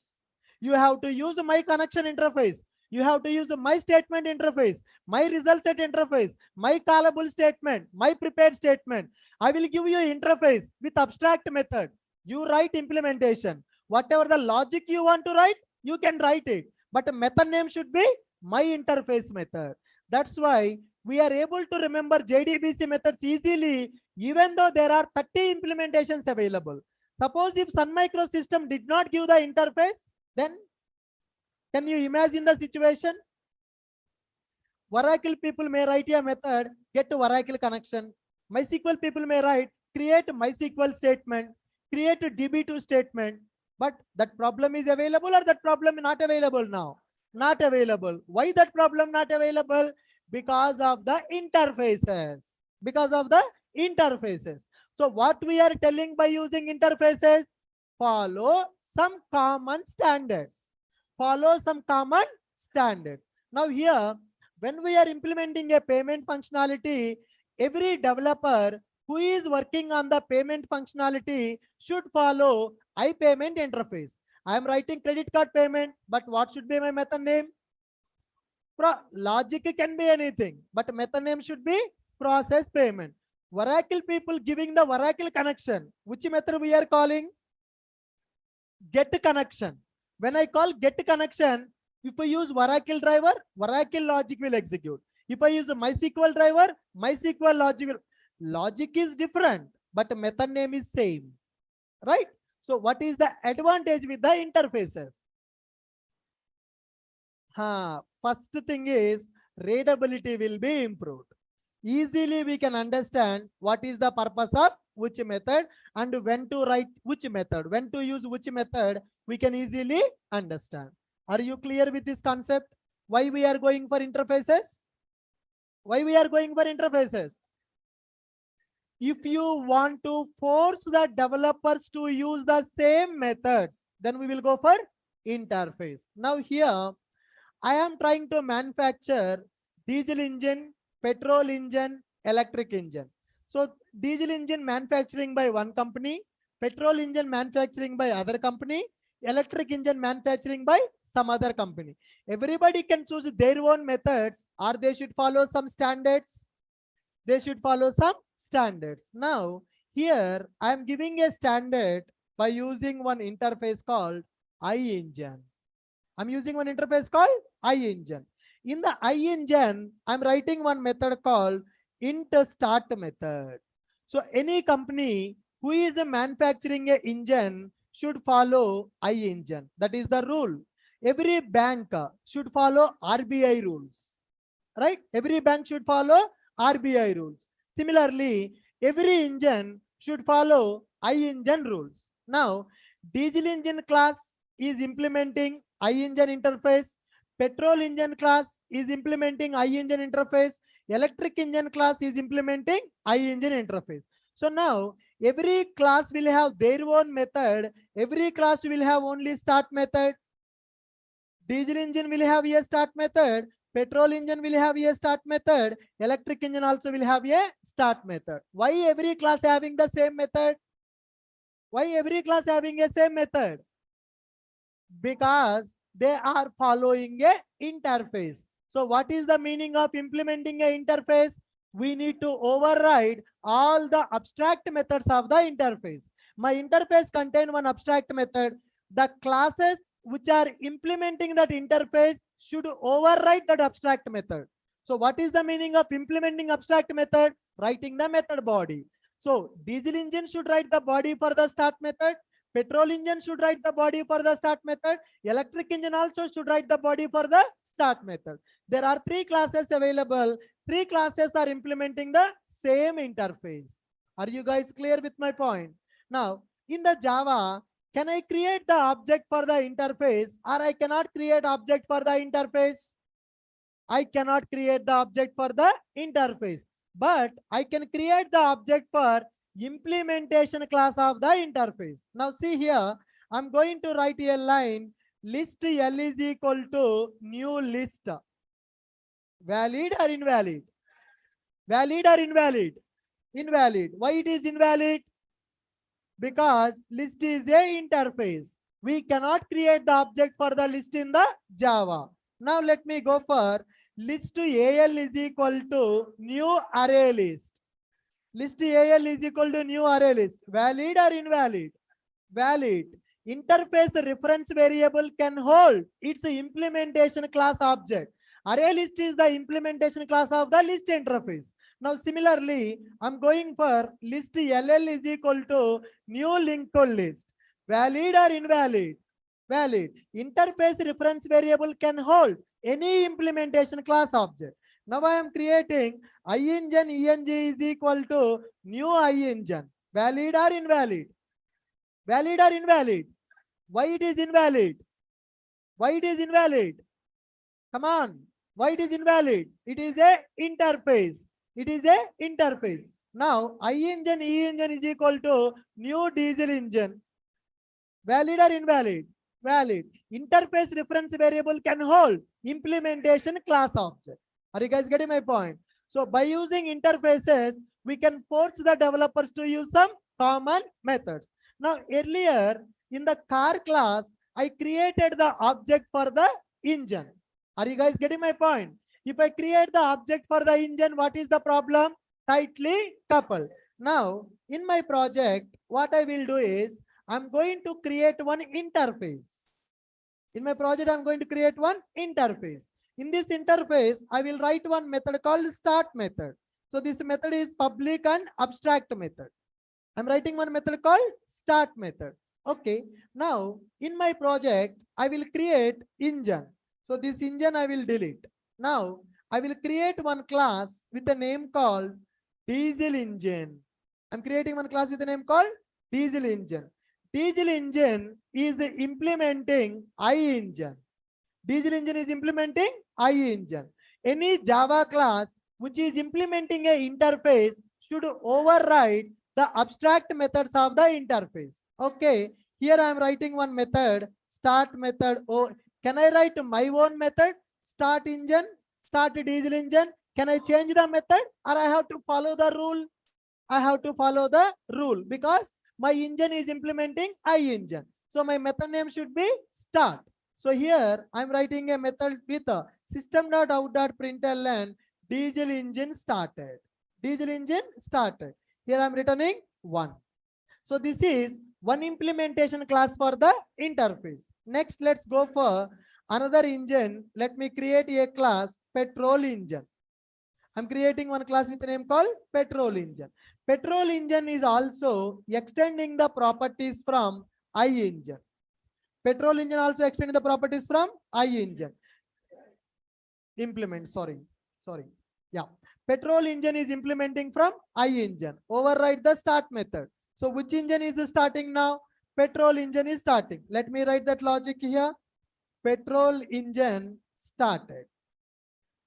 You have to use my connection interface. You have to use my statement interface, my result set interface, my callable statement, my prepared statement. I will give you an interface with abstract method. You write implementation. Whatever the logic you want to write, you can write it. But the method name should be my interface method. That's why we are able to remember JDBC methods easily, even though there are 30 implementations available. Suppose if Sun Microsystem did not give the interface, then can you imagine the situation? Oracle people may write a method, get to Oracle connection. MySQL people may write, create MySQL statement, create a DB2 statement. But that problem is available or that problem is not available now? Not available. Why that problem not available? Because of the interfaces. Because of the interfaces. So what we are telling by using interfaces? Follow some common standards. Follow some common standards. Now here, when we are implementing a payment functionality, every developer who is working on the payment functionality should follow iPayment interface. I am writing credit card payment, but what should be my method name? Logic can be anything, but method name should be process payment. Oracle people giving the Oracle connection. Which method we are calling? Get connection. When I call get connection, if I use Oracle driver, Oracle logic will execute. If I use a MySQL driver, MySQL logic will. Logic is different, but method name is same, right? So what is the advantage with the interfaces? First thing is readability will be improved. Easily we can understand what is the purpose of which method and when to write which method, when to use which method, we can easily understand. Are you clear with this concept? Why we are going for interfaces? Why we are going for interfaces? If you want to force the developers to use the same methods, then we will go for interface. Now here, I am trying to manufacture diesel engine, petrol engine, electric engine. So diesel engine manufacturing by one company, petrol engine manufacturing by other company, electric engine manufacturing by some other company. Everybody can choose their own methods or they should follow some standards. They should follow some standards. Now here I am giving a standard by using one interface called iEngine. I'm using one interface called iEngine. In the iEngine, I'm writing one method called int_start method. So any company who is manufacturing an engine should follow iEngine. That is the rule. Every bank should follow RBI rules, right? Every bank should follow RBI rules. Similarly, every engine should follow iEngine rules. Now, diesel engine class is implementing iEngine interface. Petrol engine class is implementing iEngine interface. Electric engine class is implementing iEngine interface. So now every class will have their own method. Every class will have only start method. Diesel engine will have a start method. Petrol engine will have a start method. Electric engine also will have a start method. Why every class having the same method? Why every class having a same method? Because they are following a interface. So what is the meaning of implementing a interface? We need to override all the abstract methods of the interface. My interface contain one abstract method. The classes which are implementing that interface should override that abstract method. So what is the meaning of implementing abstract method? Writing the method body. So diesel engine should write the body for the start method. Petrol engine should write the body for the start method. Electric engine also should write the body for the start method. There are three classes available. Three classes are implementing the same interface. Are you guys clear with my point? Now, in the Java, can I create the object for the interface or I cannot create object for the interface? I cannot create the object for the interface, but I can create the object for implementation class of the interface. Now see here, I'm going to write a line list L is equal to new list. Valid or invalid? Valid or invalid? Invalid. Why it is invalid? Because list is a interface. We cannot create the object for the list in the Java. Now let me go for list AL is equal to new array list. List AL is equal to new array list. Valid or invalid? Valid. Interface reference variable can hold its implementation class object. Array list is the implementation class of the list interface. Now similarly, I'm going for list LL is equal to new linked list. Valid or invalid? Valid. Interface reference variable can hold any implementation class object. Now I am creating iEngine ENG is equal to new iEngine. Valid or invalid? Valid or invalid? Why it is invalid? Why it is invalid? Come on. Why it is invalid? It is a interface. It is a interface. Now iEngine EEngine is equal to new diesel engine. Valid or invalid? Valid. Interface reference variable can hold implementation class object. Are you guys getting my point? So by using interfaces, we can force the developers to use some common methods. Now earlier in the car class, I created the object for the engine. Are you guys getting my point? If I create the object for the engine, what is the problem? Tightly coupled. Now in my project, what I will do is I'm going to create one interface. In my project, I'm going to create one interface. In this interface, I will write one method called start method. So this method is public and abstract method. I'm writing one method called start method. Okay. Now in my project, I will create engine. So this engine I will delete. Now I will create one class with a name called diesel engine. I'm creating one class with a name called diesel engine. Diesel engine is implementing iEngine. Diesel engine is implementing iEngine. Any Java class which is implementing a interface should override the abstract methods of the interface. Okay, here I am writing one method, start method. Oh, can I write my own method? Start engine, start diesel engine. Can I change the method or I have to follow the rule? I have to follow the rule because my engine is implementing iEngine. So my method name should be start. So here I'm writing a method with a system.out.println diesel engine started. Diesel engine started. Here I'm returning 1. So this is one implementation class for the interface. Next, let's go for another engine. Let me create a class petrol engine. I'm creating one class with a name called petrol engine. Petrol engine is also extending the properties from iEngine. Petrol engine also extending the properties from iEngine. Implement, sorry. Yeah. Petrol engine is implementing from iEngine. Override the start method. So which engine is starting now? Petrol engine is starting. Let me write that logic here. Petrol engine started.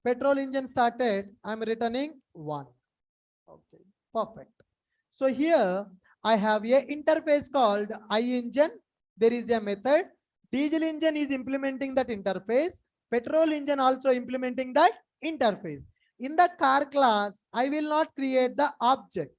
Petrol engine started. I'm returning 1. Okay, perfect. So here I have a interface called iEngine. There is a method. Diesel engine is implementing that interface. Petrol engine also implementing that interface. In the car class, I will not create the object.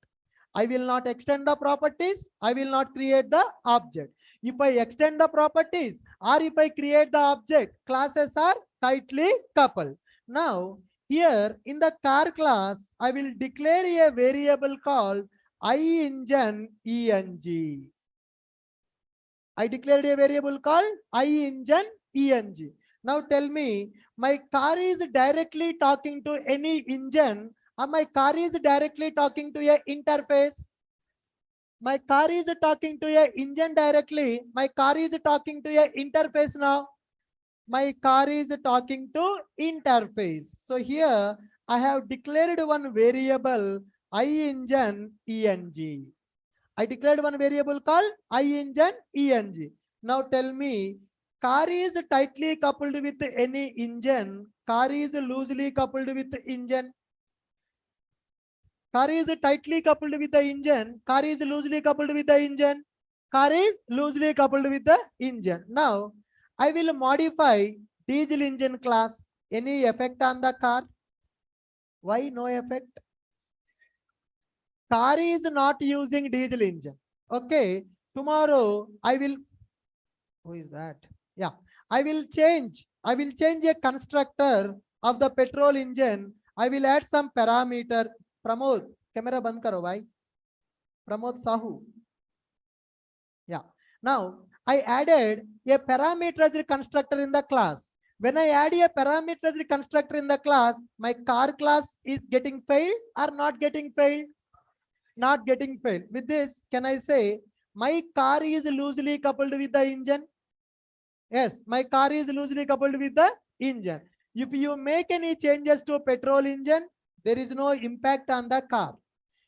I will not extend the properties. I will not create the object. If I extend the properties or if I create the object, classes are tightly coupled. Now, here in the car class, I will declare a variable called iEngine ENG. I declared a variable called iEngine ENG. Now tell me, my car is directly talking to any engine, or my car is directly talking to a interface? My car is talking to a engine directly. My car is talking to a interface now. My car is talking to interface. So here I have declared one variable iEngine ENG. I declared one variable called iEngine ENG. Now tell me, car is tightly coupled with any engine. Car is loosely coupled with engine. Car is tightly coupled with the engine. Car is loosely coupled with the engine. Car is loosely coupled with the engine. Now, I will modify diesel engine class. Any effect on the car? Why no effect? Car is not using diesel engine. Okay. Tomorrow, I will... Who is that? Yeah. I will change a constructor of the petrol engine. I will add some parameter. Pramod, camera band karo bhai. Pramod Sahu. Yeah. Now I added a parameterized constructor in the class. When I add a parameterized constructor in the class, my car class is getting failed or not getting failed? Not getting failed. With this, can I say my car is loosely coupled with the engine? Yes, my car is loosely coupled with the engine. If you make any changes to a petrol engine, there is no impact on the car.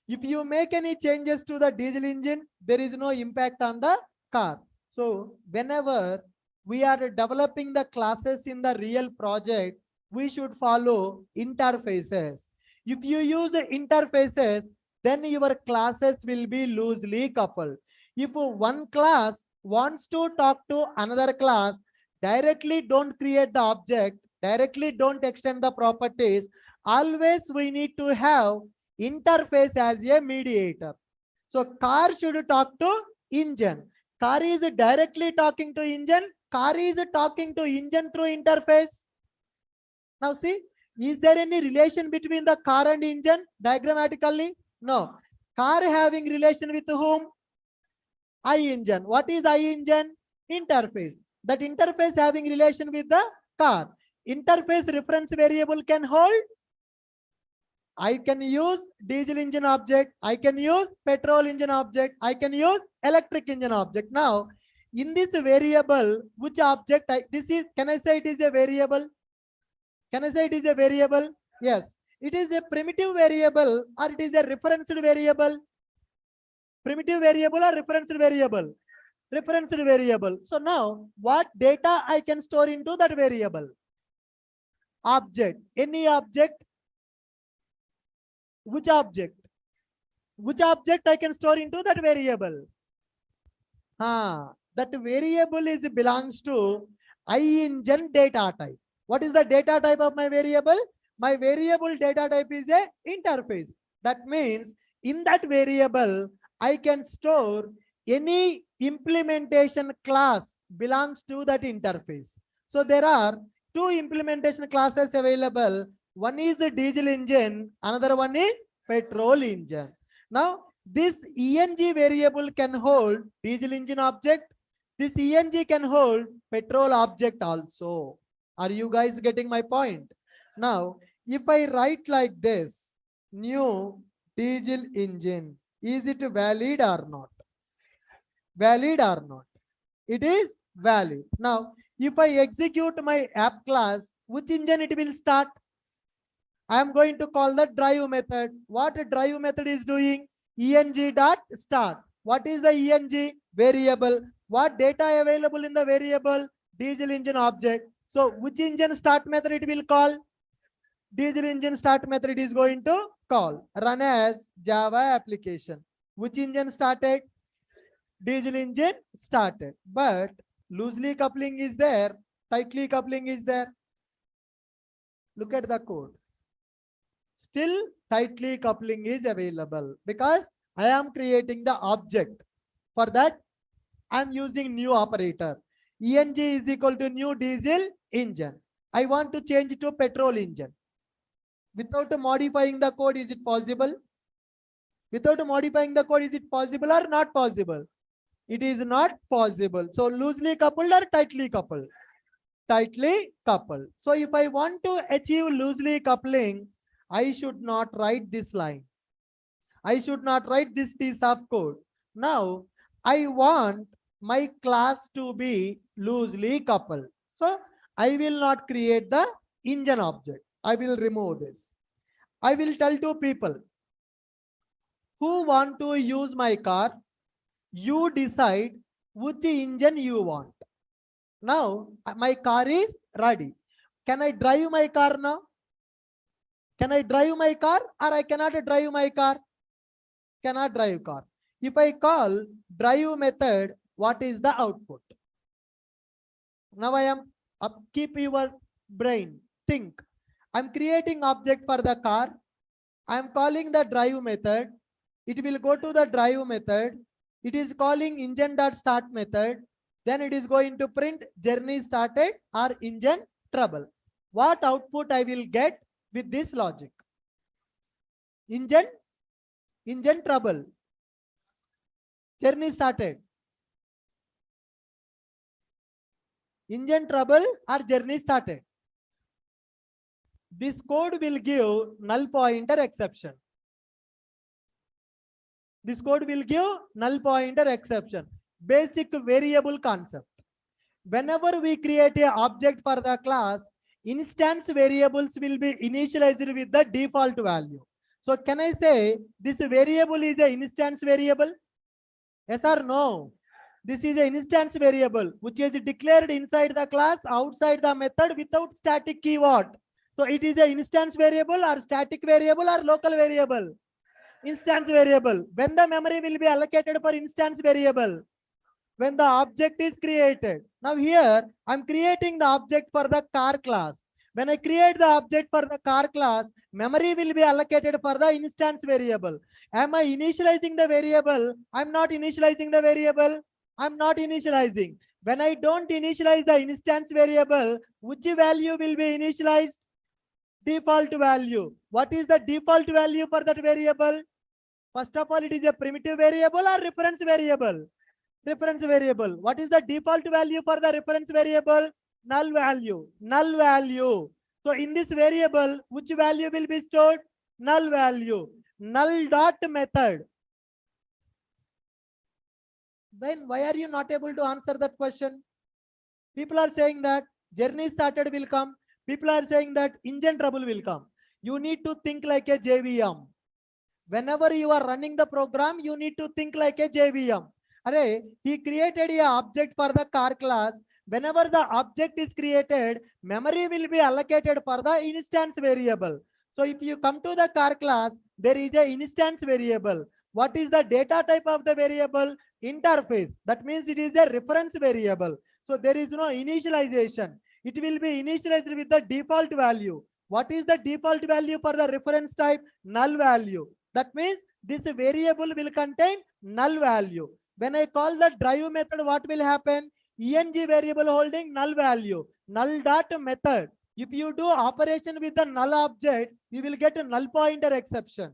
If you make any changes to the diesel engine, there is no impact on the car. So whenever we are developing the classes in the real project, we should follow interfaces. If you use the interfaces, then your classes will be loosely coupled. If one class wants to talk to another class, directly don't create the object, directly don't extend the properties. Always we need to have interface as a mediator. So car should talk to engine. Car is directly talking to engine. Car is talking to engine through interface. Now see, is there any relation between the car and engine diagrammatically? No. Car having relation with whom? iEngine. What is iEngine? Interface. That interface having relation with the car. Interface reference variable can hold. I can use diesel engine object. I can use petrol engine object. I can use electric engine object. Now, in this variable, which object can I say it is a variable? Can I say it is a variable? Yes. It is a primitive variable or it is a referenced variable? Primitive variable or referenced variable? Referenced variable. So now, what data I can store into that variable? Object. Any object. Which object? Which object I can store into that variable? That variable belongs to iEngine data type. What is the data type of my variable? My variable data type is a interface. That means in that variable, I can store any implementation class belongs to that interface. So there are two implementation classes available. One is the diesel engine, another one is petrol engine. Now, this ENG variable can hold diesel engine object. This ENG can hold petrol object also. Are you guys getting my point? Now, if I write like this, new diesel engine, is it valid or not? Valid or not? It is valid. Now, if I execute my app class, which engine it will start? I am going to call the drive method. What drive method is doing? eng.start. What is the eng? Variable. What data available in the variable? Diesel engine object. So which engine start method it will call? Diesel engine start method it is going to call. Run as Java application. Which engine started? Diesel engine started. But loosely coupling is there. Tightly coupling is there. Look at the code. Still tightly coupling is available because I am creating the object. For that, I am using new operator. ENG is equal to new diesel engine. I want to change it to petrol engine. Without modifying the code, is it possible? Without modifying the code, is it possible or not possible? It is not possible. So loosely coupled or tightly coupled? Tightly coupled. So if I want to achieve loosely coupling, I should not write this line. I should not write this piece of code. Now, I want my class to be loosely coupled. So I will not create the engine object. I will remove this. I will tell to people who want to use my car. You decide which engine you want. Now, my car is ready. Can I drive my car now? Can I drive my car or I cannot drive my car? Cannot drive car. If I call drive method, what is the output? Now I am keep your brain, think. I'm creating object for the car. I'm calling the drive method. It will go to the drive method. It is calling engine.start method. Then it is going to print journey started or engine trouble. What output I will get with this logic? Engine trouble. Journey started. Engine trouble or journey started. This code will give null pointer exception. This code will give null pointer exception. Basic variable concept. Whenever we create an object for the class, instance variables will be initialized with the default value. So can I say this variable is an instance variable? Yes or no? This is an instance variable which is declared inside the class, outside the method without static keyword. So it is an instance variable or static variable or local variable? Instance variable. When the memory will be allocated for instance variable? When the object is created. Now here I'm creating the object for the car class. When I create the object for the car class, memory will be allocated for the instance variable. Am I initializing the variable? I'm not initializing the variable. I'm not initializing. When I don't initialize the instance variable, which value will be initialized? Default value. What is the default value for that variable? First of all, it is a primitive variable or reference variable? Reference variable. What is the default value for the reference variable? Null value. Null value. So in this variable, which value will be stored? Null value. Null dot method. Then why are you not able to answer that question? People are saying that journey started will come. People are saying that engine trouble will come. You need to think like a JVM. Whenever you are running the program, you need to think like a JVM. Array, he created an object for the car class. Whenever the object is created, memory will be allocated for the instance variable. So if you come to the car class, there is an instance variable. What is the data type of the variable? Interface. That means it is a reference variable. So there is no initialization. It will be initialized with the default value. What is the default value for the reference type? Null value. That means this variable will contain null value. When I call the drive method, what will happen? ENG variable holding null value. Null dot method. If you do operation with the null object, you will get a null pointer exception.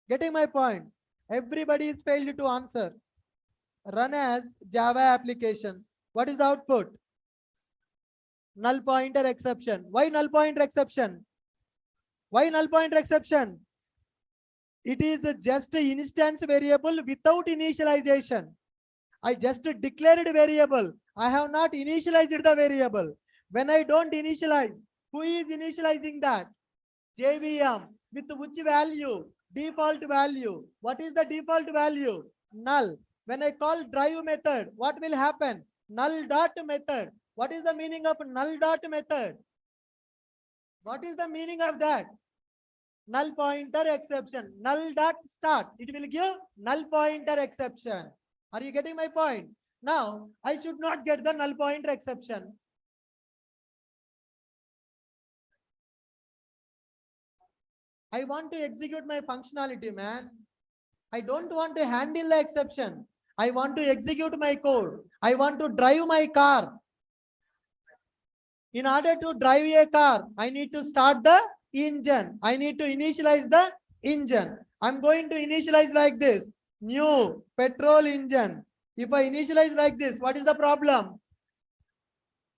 Getting my point? Everybody is failed to answer. Run as Java application. What is the output? Null pointer exception. Why null pointer exception? Why null pointer exception? It is just an instance variable without initialization. I just declared a variable. I have not initialized the variable. When I don't initialize, who is initializing that? JVM. With which value? Default value. What is the default value? Null. When I call drive method, what will happen? Null dot method. What is the meaning of null dot method? What is the meaning of that? Null pointer exception. Null dot start. It will give null pointer exception. Are you getting my point? Now, I should not get the null pointer exception. I want to execute my functionality, man. I don't want to handle the exception. I want to execute my code. I want to drive my car. In order to drive a car, I need to start the engine. I need to initialize the engine. I'm going to initialize like this. New petrol engine. If I initialize like this, what is the problem?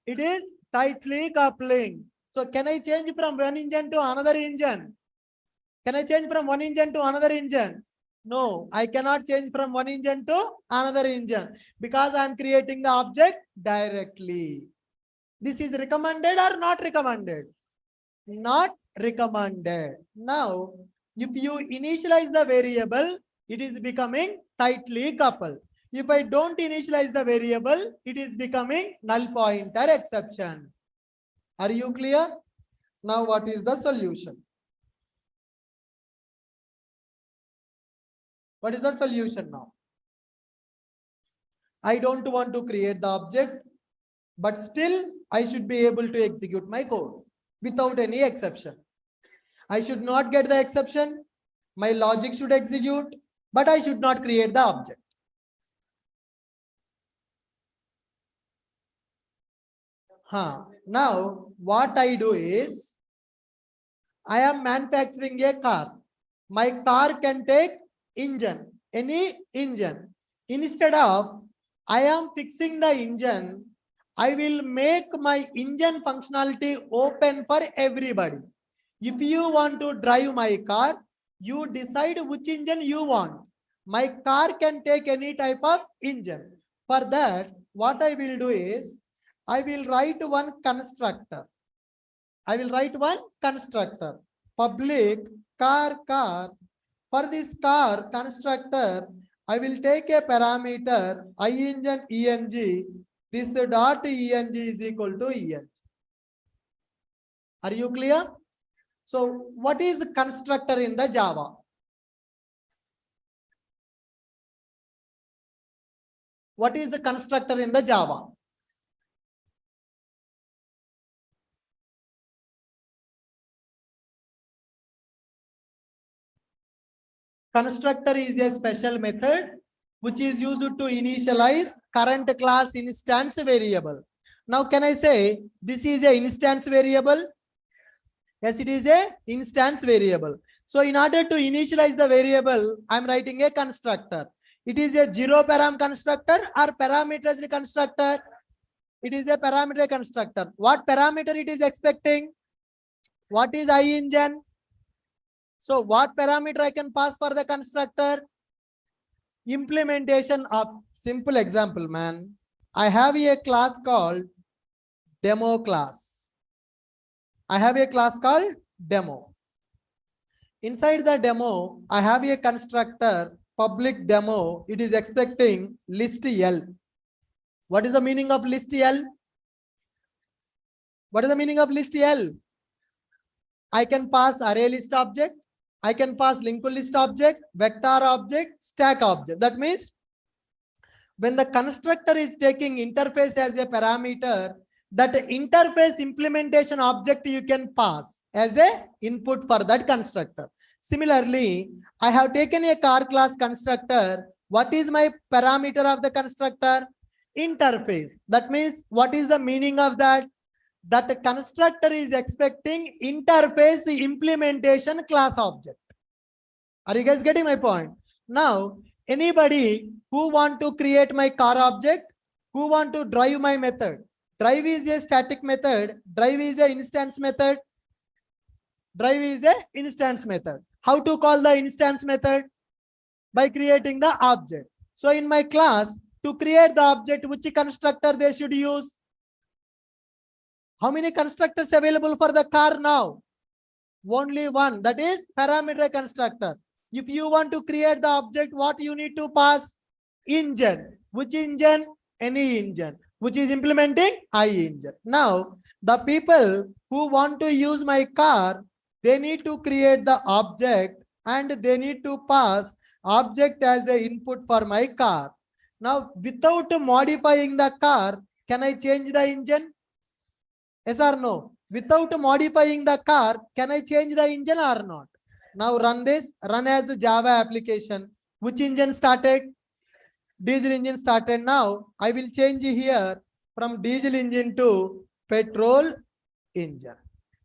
It is tightly coupling. So can I change from one engine to another engine? Can I change from one engine to another engine? No, I cannot change from one engine to another engine because I am creating the object directly. This is recommended or not recommended? Not recommended. Now, if you initialize the variable, it is becoming tightly coupled. If I don't initialize the variable, it is becoming null pointer exception. Are you clear? Now, what is the solution? What is the solution now? I don't want to create the object, but still I should be able to execute my code without any exception. I should not get the exception. My logic should execute, but I should not create the object. Now, what I do is, I am manufacturing a car. My car can take engine, any engine. Instead of I am fixing the engine, I will make my engine functionality open for everybody. If you want to drive my car, you decide which engine you want. My car can take any type of engine. For that, what I will do is, I will write one constructor. I will write one constructor. Public car. For this car constructor, I will take a parameter iEngine eng. This dot eng is equal to eng. Are you clear? So what is constructor in the Java? What is the constructor in the Java? Constructor is a special method which is used to initialize current class instance variable. Now, can I say this is an instance variable? Yes, it is a instance variable. So in order to initialize the variable, I'm writing a constructor. It is a zero param constructor or parameterized constructor. It is a parameter constructor. What parameter it is expecting? What is iEngine? So what parameter I can pass for the constructor? Implementation of simple example, man. I have a class called demo class. I have a class called demo. Inside the demo, I have a constructor public demo. It is expecting list L. What is the meaning of list L? What is the meaning of list L? I can pass array list object. I can pass linked list object, vector object, stack object. That means when the constructor is taking interface as a parameter, that interface implementation object you can pass as a input for that constructor. Similarly, I have taken a car class constructor. What is my parameter of the constructor? Interface. That means what is the meaning of that? That the constructor is expecting interface implementation class object. Are you guys getting my point? Now, anybody who want to create my car object, who want to drive my method. Drive is a static method. Drive is an instance method. Drive is an instance method. How to call the instance method? By creating the object. So in my class, to create the object, which constructor they should use? How many constructors available for the car now? Only one, that is parameter constructor. If you want to create the object, what you need to pass? Engine. Which engine? Any engine. Which is implementing iEngine. Now, the people who want to use my car, they need to create the object and they need to pass object as an input for my car. Now, without modifying the car, can I change the engine? Yes or no? Without modifying the car, can I change the engine or not? Now run this, run as a Java application. Which engine started? Diesel engine started. Now I will change here from diesel engine to petrol engine.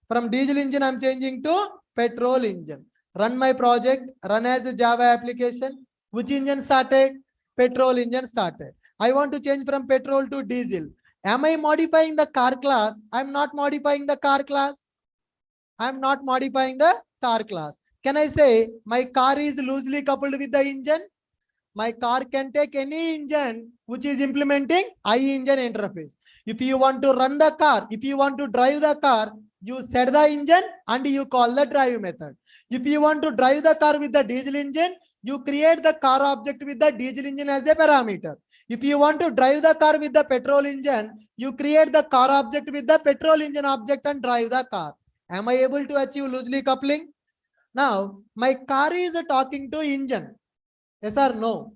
From diesel engine, I'm changing to petrol engine. Run my project, run as a Java application. Which engine started? Petrol engine started. I want to change from petrol to diesel. Am I modifying the car class? I'm not modifying the car class. I'm not modifying the car class. Can I say my car is loosely coupled with the engine? My car can take any engine which is implementing I-engine interface. If you want to run the car, if you want to drive the car, you set the engine and you call the drive method. If you want to drive the car with the diesel engine, you create the car object with the diesel engine as a parameter. If you want to drive the car with the petrol engine, you create the car object with the petrol engine object and drive the car. Am I able to achieve loosely coupling? Now, my car is talking to engine. Yes or no?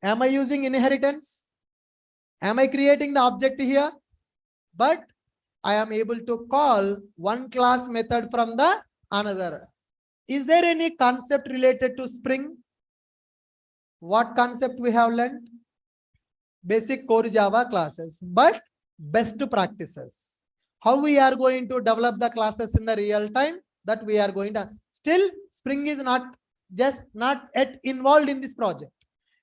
Am I using inheritance? Am I creating the object here? But I am able to call one class method from the another. Is there any concept related to Spring? What concept we have learned? Basic core Java classes, but best practices. How we are going to develop the classes in the real time, that we are going to. Still, Spring is not yet involved in this project.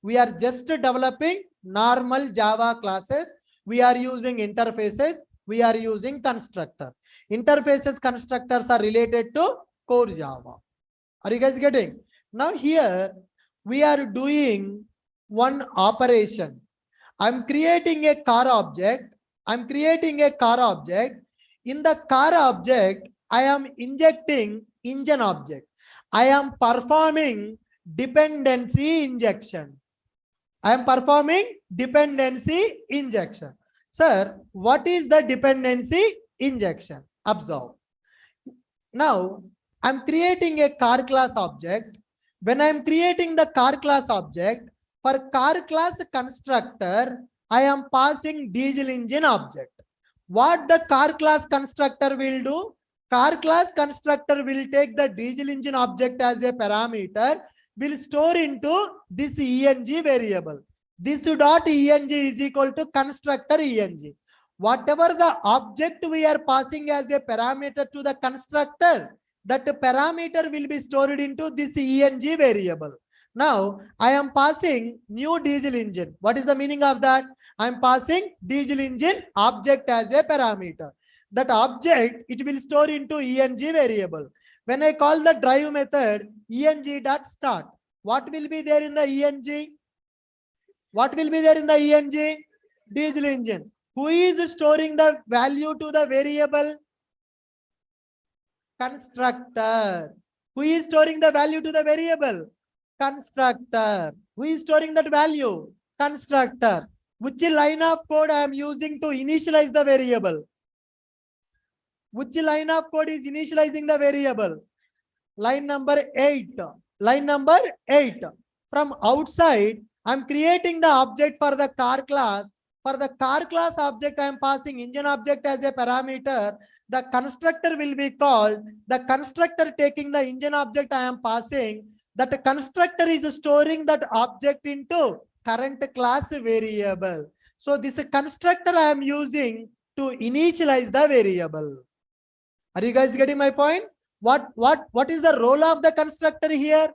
We are just developing normal Java classes. We are using interfaces. We are using constructor. Interfaces, constructors are related to core Java. Are you guys getting? Now here we are doing one operation. I'm creating a car object. I'm creating a car object. In the car object, I am injecting engine object. I am performing dependency injection. I am performing dependency injection. Sir, what is the dependency injection? Observe. Now, I'm creating a car class object. When I'm creating the car class object, for car class constructor, I am passing diesel engine object. What the car class constructor will do? Car class constructor will take the diesel engine object as a parameter, will store into this ENG variable. This dot ENG is equal to constructor ENG. Whatever the object we are passing as a parameter to the constructor, that parameter will be stored into this ENG variable. Now, I am passing new diesel engine. What is the meaning of that? I am passing diesel engine object as a parameter. That object, it will store into ENG variable. When I call the drive method, ENG.start. What will be there in the ENG? What will be there in the ENG? Diesel engine. Who is storing the value to the variable? Constructor. Who is storing the value to the variable? Constructor. Who is storing that value? Constructor. Which line of code I am using to initialize the variable? Which line of code is initializing the variable? Line number 8. Line number 8. From outside, I am creating the object for the car class. For the car class object, I am passing engine object as a parameter. The constructor will be called. The constructor taking the engine object I am passing. That constructor is storing that object into current class variable. So this constructor I am using to initialize the variable. Are you guys getting my point? What is the role of the constructor here?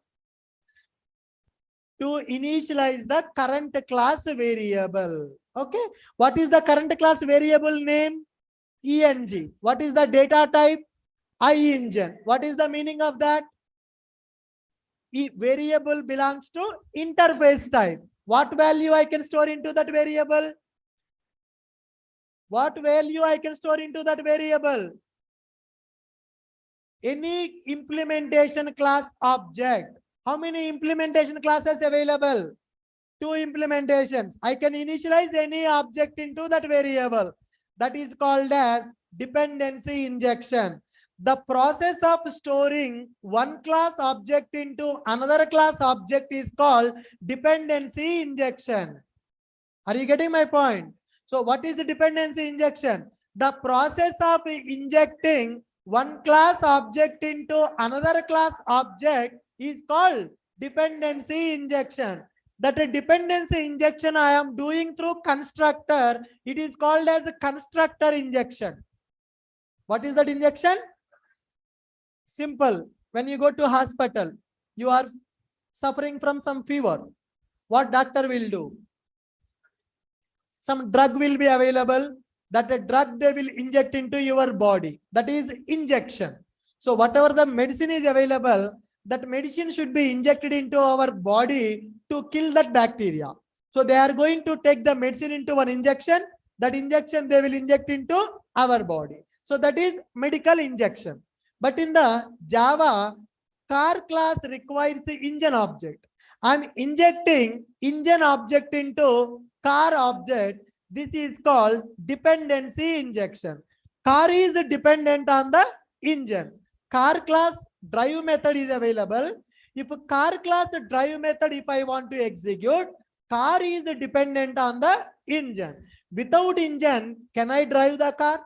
To initialize the current class variable. Okay. What is the current class variable name? ENG. What is the data type? I-engine. What is the meaning of that? Variable belongs to interface type. What value I can store into that variable? What value I can store into that variable? Any implementation class object. How many implementation classes available? 2 implementations. I can initialize any object into that variable. That is called as dependency injection. The process of storing one class object into another class object is called dependency injection. Are you getting my point? So what is the dependency injection? The process of injecting one class object into another class object is called dependency injection. That a dependency injection I am doing through constructor, it is called as a constructor injection. What is that injection? Simple. When you go to hospital, you are suffering from some fever. What doctor will do? some drug will be available. That a drug they will inject into your body. That is injection. So whatever the medicine is available, that medicine should be injected into our body to kill that bacteria. So they are going to take the medicine into one injection. That injection they will inject into our body. So that is medical injection. But in the Java, car class requires the engine object. I'm injecting engine object into car object. This is called dependency injection. Car is dependent on the engine. Car class drive method is available. If a car class drive method, if I want to execute, car is dependent on the engine. Without engine, can I drive the car?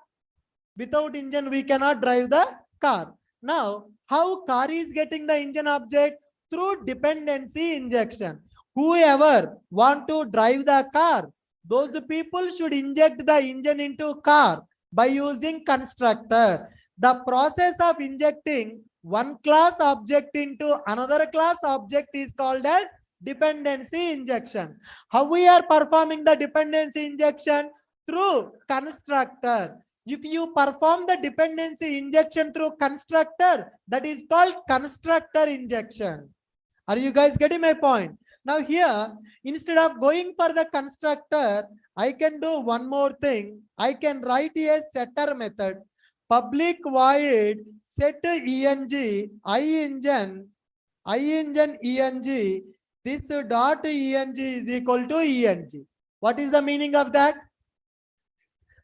Without engine, we cannot drive the car. Now, how car is getting the engine object? Through dependency injection. Whoever want to drive the car, those people should inject the engine into car by using constructor. The process of injecting one class object into another class object is called as dependency injection. How we are performing the dependency injection? Through constructor. If you perform the dependency injection through constructor, that is called constructor injection. Are you guys getting my point? Now here, instead of going for the constructor, I can do one more thing. I can write a setter method. Public void set eng iengine eng. This dot eng is equal to eng. What is the meaning of that?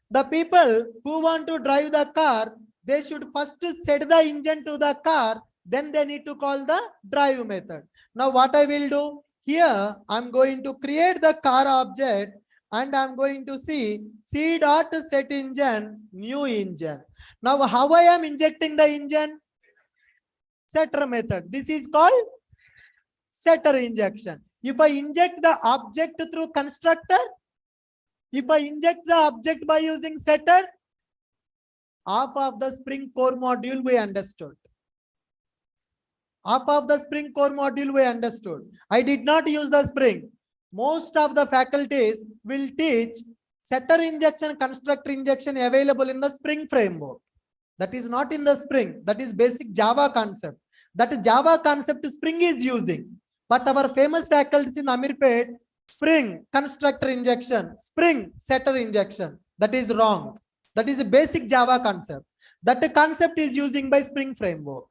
The people who want to drive the car, they should first set the engine to the car, then they need to call the drive method. Now what I will do here, I'm going to create the car object and I'm going to see c dot set engine new engine. Now how I am injecting the engine? Setter method. This is called setter injection. If I inject the object through constructor, if I inject the object by using setter, half of the Spring core module we understood. Half of the Spring core module we understood. I did not use the Spring. Most of the faculties will teach setter injection, constructor injection available in the Spring framework. That is not in the Spring. That is basic Java concept. That Java concept Spring is using. But our famous faculties in Amirpet, Spring constructor injection, Spring setter injection. That is wrong. That is a basic Java concept. That concept is using by Spring framework.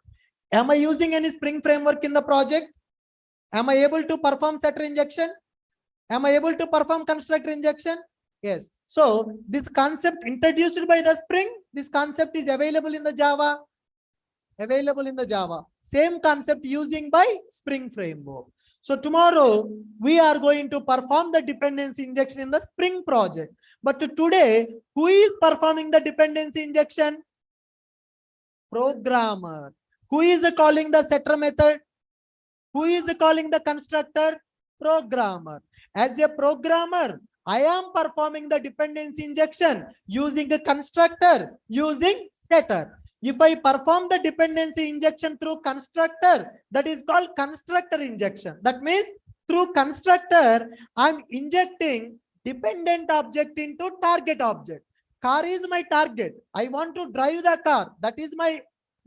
Am I using any Spring framework in the project? Am I able to perform setter injection? Am I able to perform constructor injection? Yes. So this concept introduced by the Spring, this concept is available in the Java. Available in the Java. Same concept using by Spring framework. So tomorrow we are going to perform the dependency injection in the Spring project. But today, who is performing the dependency injection? Programmer. Who is calling the setter method? Who is calling the constructor? Programmer. As a programmer, I am performing the dependency injection using the constructor, using setter. If I perform the dependency injection through constructor, that is called constructor injection. That means through constructor, I'm injecting dependent object into target object. Car is my target. I want to drive the car. That is my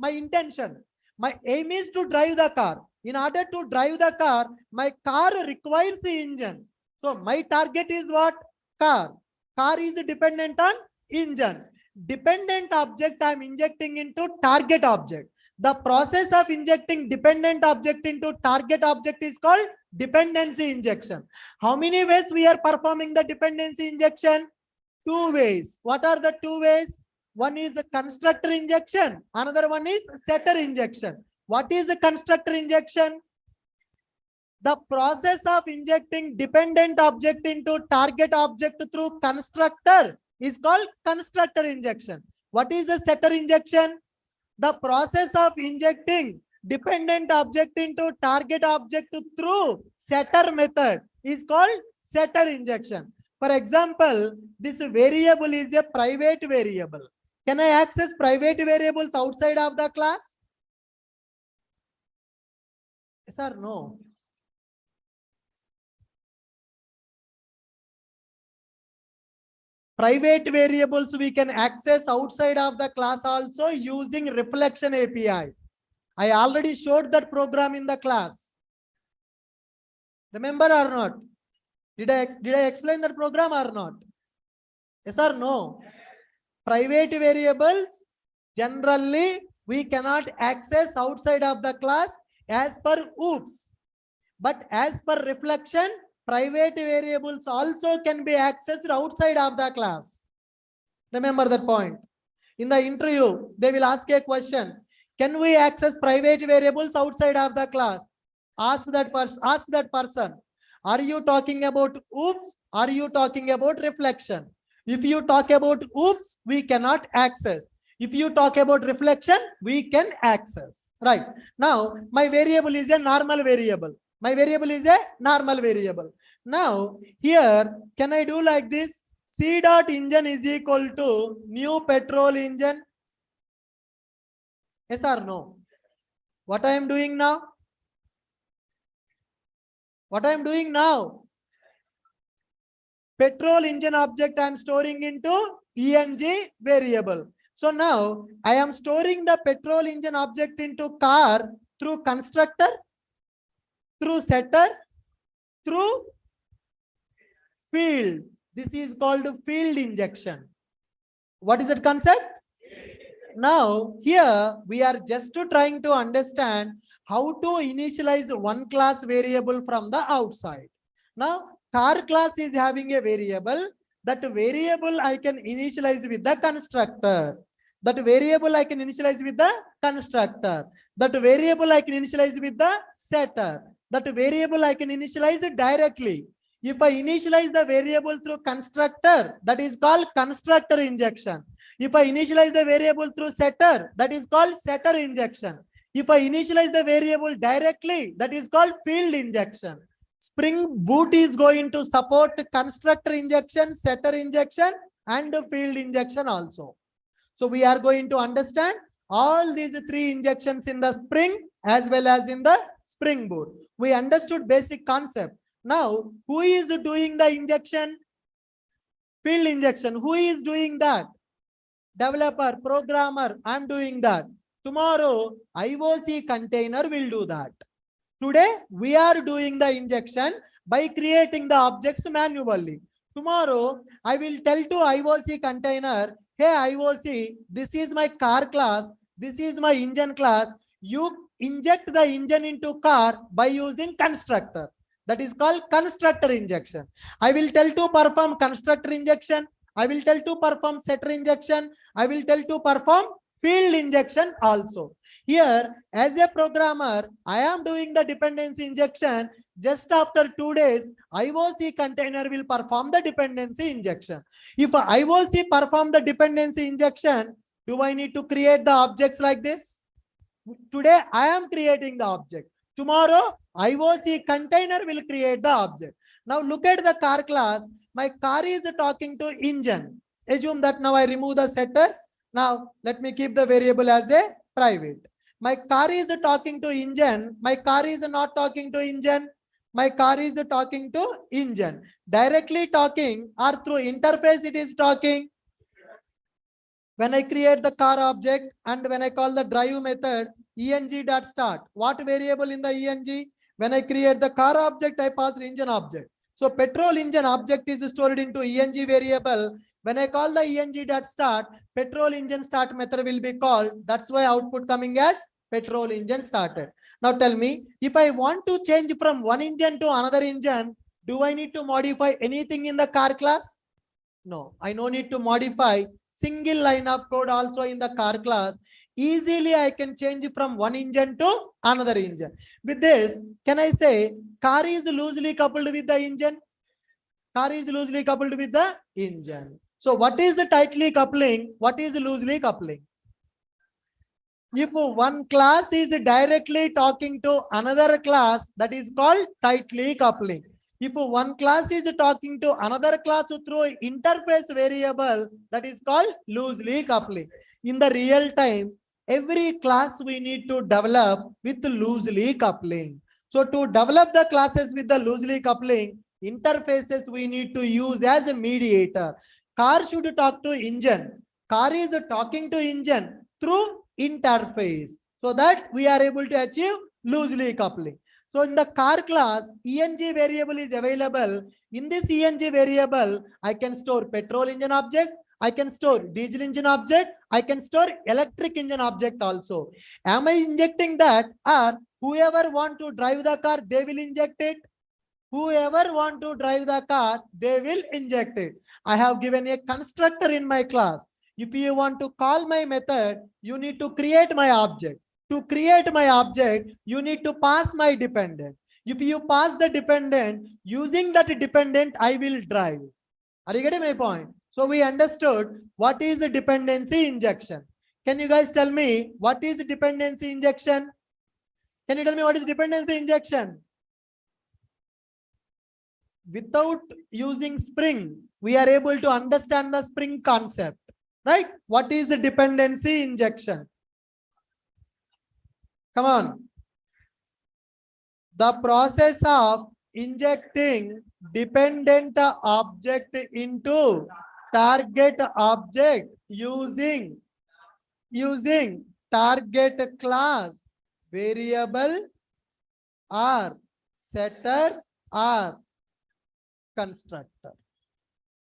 intention. My aim is to drive the car. In order to drive the car, my car requires the engine. So my target is what? Car. Car is dependent on engine. Dependent object I am injecting into target object. The process of injecting dependent object into target object is called dependency injection. How many ways we are performing the dependency injection? 2 ways. What are the 2 ways? One is a constructor injection. Another one is setter injection. What is a constructor injection? The process of injecting dependent object into target object through constructor is called constructor injection. What is a setter injection? The process of injecting dependent object into target object through setter method is called setter injection. For example, this variable is a private variable. Can I access private variables outside of the class? Yes or no? Private variables we can access outside of the class also using reflection API. I already showed that program in the class. Remember or not? Did I explain that program or not? Yes or no? Private variables generally we cannot access outside of the class as per OOPS. But as per reflection, private variables also can be accessed outside of the class. Remember that point. In the interview, they will ask a question. Can we access private variables outside of the class? Ask that person. Are you talking about OOPS? Are you talking about reflection? If you talk about OOPS, we cannot access. If you talk about reflection, we can access. Right. Now, my variable is a normal variable. My variable is a normal variable. Now, here, can I do like this? C dot engine is equal to new petrol engine. Yes or no? What I am doing now? What I am doing now? Petrol engine object I am storing into eng variable. So now I am storing the petrol engine object into car through constructor, through setter, through field. This is called field injection. What is that concept? Now here we are just trying to understand how to initialize one class variable from the outside. Now car class is having a variable. That variable I can initialize with the constructor. That variable I can initialize with the constructor. That variable I can initialize with the setter. That variable I can initialize directly. If I initialize the variable through constructor, that is called constructor injection. If I initialize the variable through setter, that is called setter injection. If I initialize the variable directly, that is called field injection. Spring Boot is going to support constructor injection, setter injection, and field injection also. So we are going to understand all these three injections in the Spring as well as in the Spring Boot. We understood basic concept. Now, who is doing the injection? Field injection. Who is doing that? Developer, programmer. I'm doing that. Tomorrow, IoC container will do that. Today, we are doing the injection by creating the objects manually. Tomorrow, I will tell to IoC container, hey IoC, this is my car class. This is my engine class. You inject the engine into car by using constructor. That is called constructor injection. I will tell to perform constructor injection. I will tell to perform setter injection. I will tell to perform field injection also. Here, as a programmer, I am doing the dependency injection. Just after 2 days, IoC container will perform the dependency injection. If IoC perform the dependency injection, do I need to create the objects like this? Today, I am creating the object. Tomorrow, IoC container will create the object. Now look at the car class. My car is talking to engine. Assume that now I remove the setter. Now let me keep the variable as a private. My car is talking to engine. My car is not talking to engine. My car is talking to engine. Directly talking or through interface it is talking. When I create the car object and when I call the drive method, eng.start. What variable in the eng? When I create the car object, I pass engine object. So petrol engine object is stored into eng variable. When I call the eng.start, petrol engine start method will be called. That's why output coming as petrol engine started. Now tell me, if I want to change from one engine to another engine, do I need to modify anything in the car class? No, I no need to modify single line of code also in the car class. Easily I can change from one engine to another engine. With this, can I say car is loosely coupled with the engine? Car is loosely coupled with the engine. So what is the tightly coupling? What is loosely coupling? If one class is directly talking to another class, that is called tightly coupling. If one class is talking to another class through interface variable, that is called loosely coupling. In the real time, every class we need to develop with loosely coupling. So to develop the classes with the loosely coupling, interfaces we need to use as a mediator. Car should talk to engine. Car is talking to engine through interface, so that we are able to achieve loosely coupling. So in the car class, ENG variable is available. In this ENG variable, I can store petrol engine object, I can store diesel engine object, I can store electric engine object also. Am I injecting that, or whoever want to drive the car, they will inject it? Whoever want to drive the car, they will inject it. I have given a constructor in my class. If you want to call my method, you need to create my object. To create my object, you need to pass my dependent. If you pass the dependent, using that dependent, I will drive. Are you getting my point? So we understood what is the dependency injection. Can you guys tell me what is dependency injection? Can you tell me what is dependency injection? Without using Spring, we are able to understand the Spring concept, right? What is the dependency injection? Come on. The process of injecting dependent object into target object using target class variable or setter or constructor.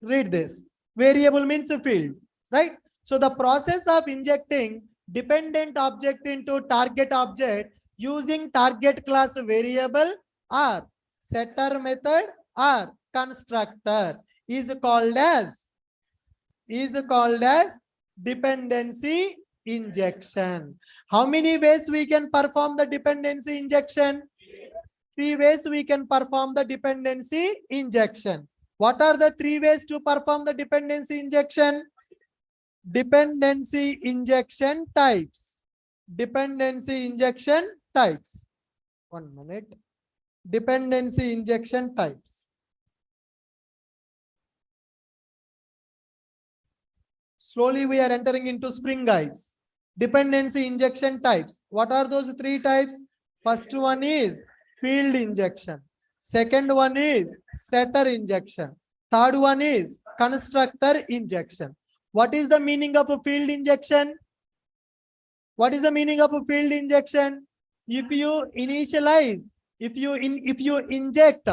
Read this. Variable means a field, right? So the process of injecting dependent object into target object using target class variable or setter method or constructor is called as dependency injection. How many ways we can perform the dependency injection? 3 ways we can perform the dependency injection. What are the 3 ways to perform the dependency injection? Dependency injection types. Dependency injection types. 1 minute. Dependency injection types. Slowly we are entering into Spring, guys. Dependency injection types. What are those 3 types? First one is field injection. Second one is setter injection. Third one is constructor injection. What is the meaning of a field injection? What is the meaning of a field injection? If you initialize, if you inject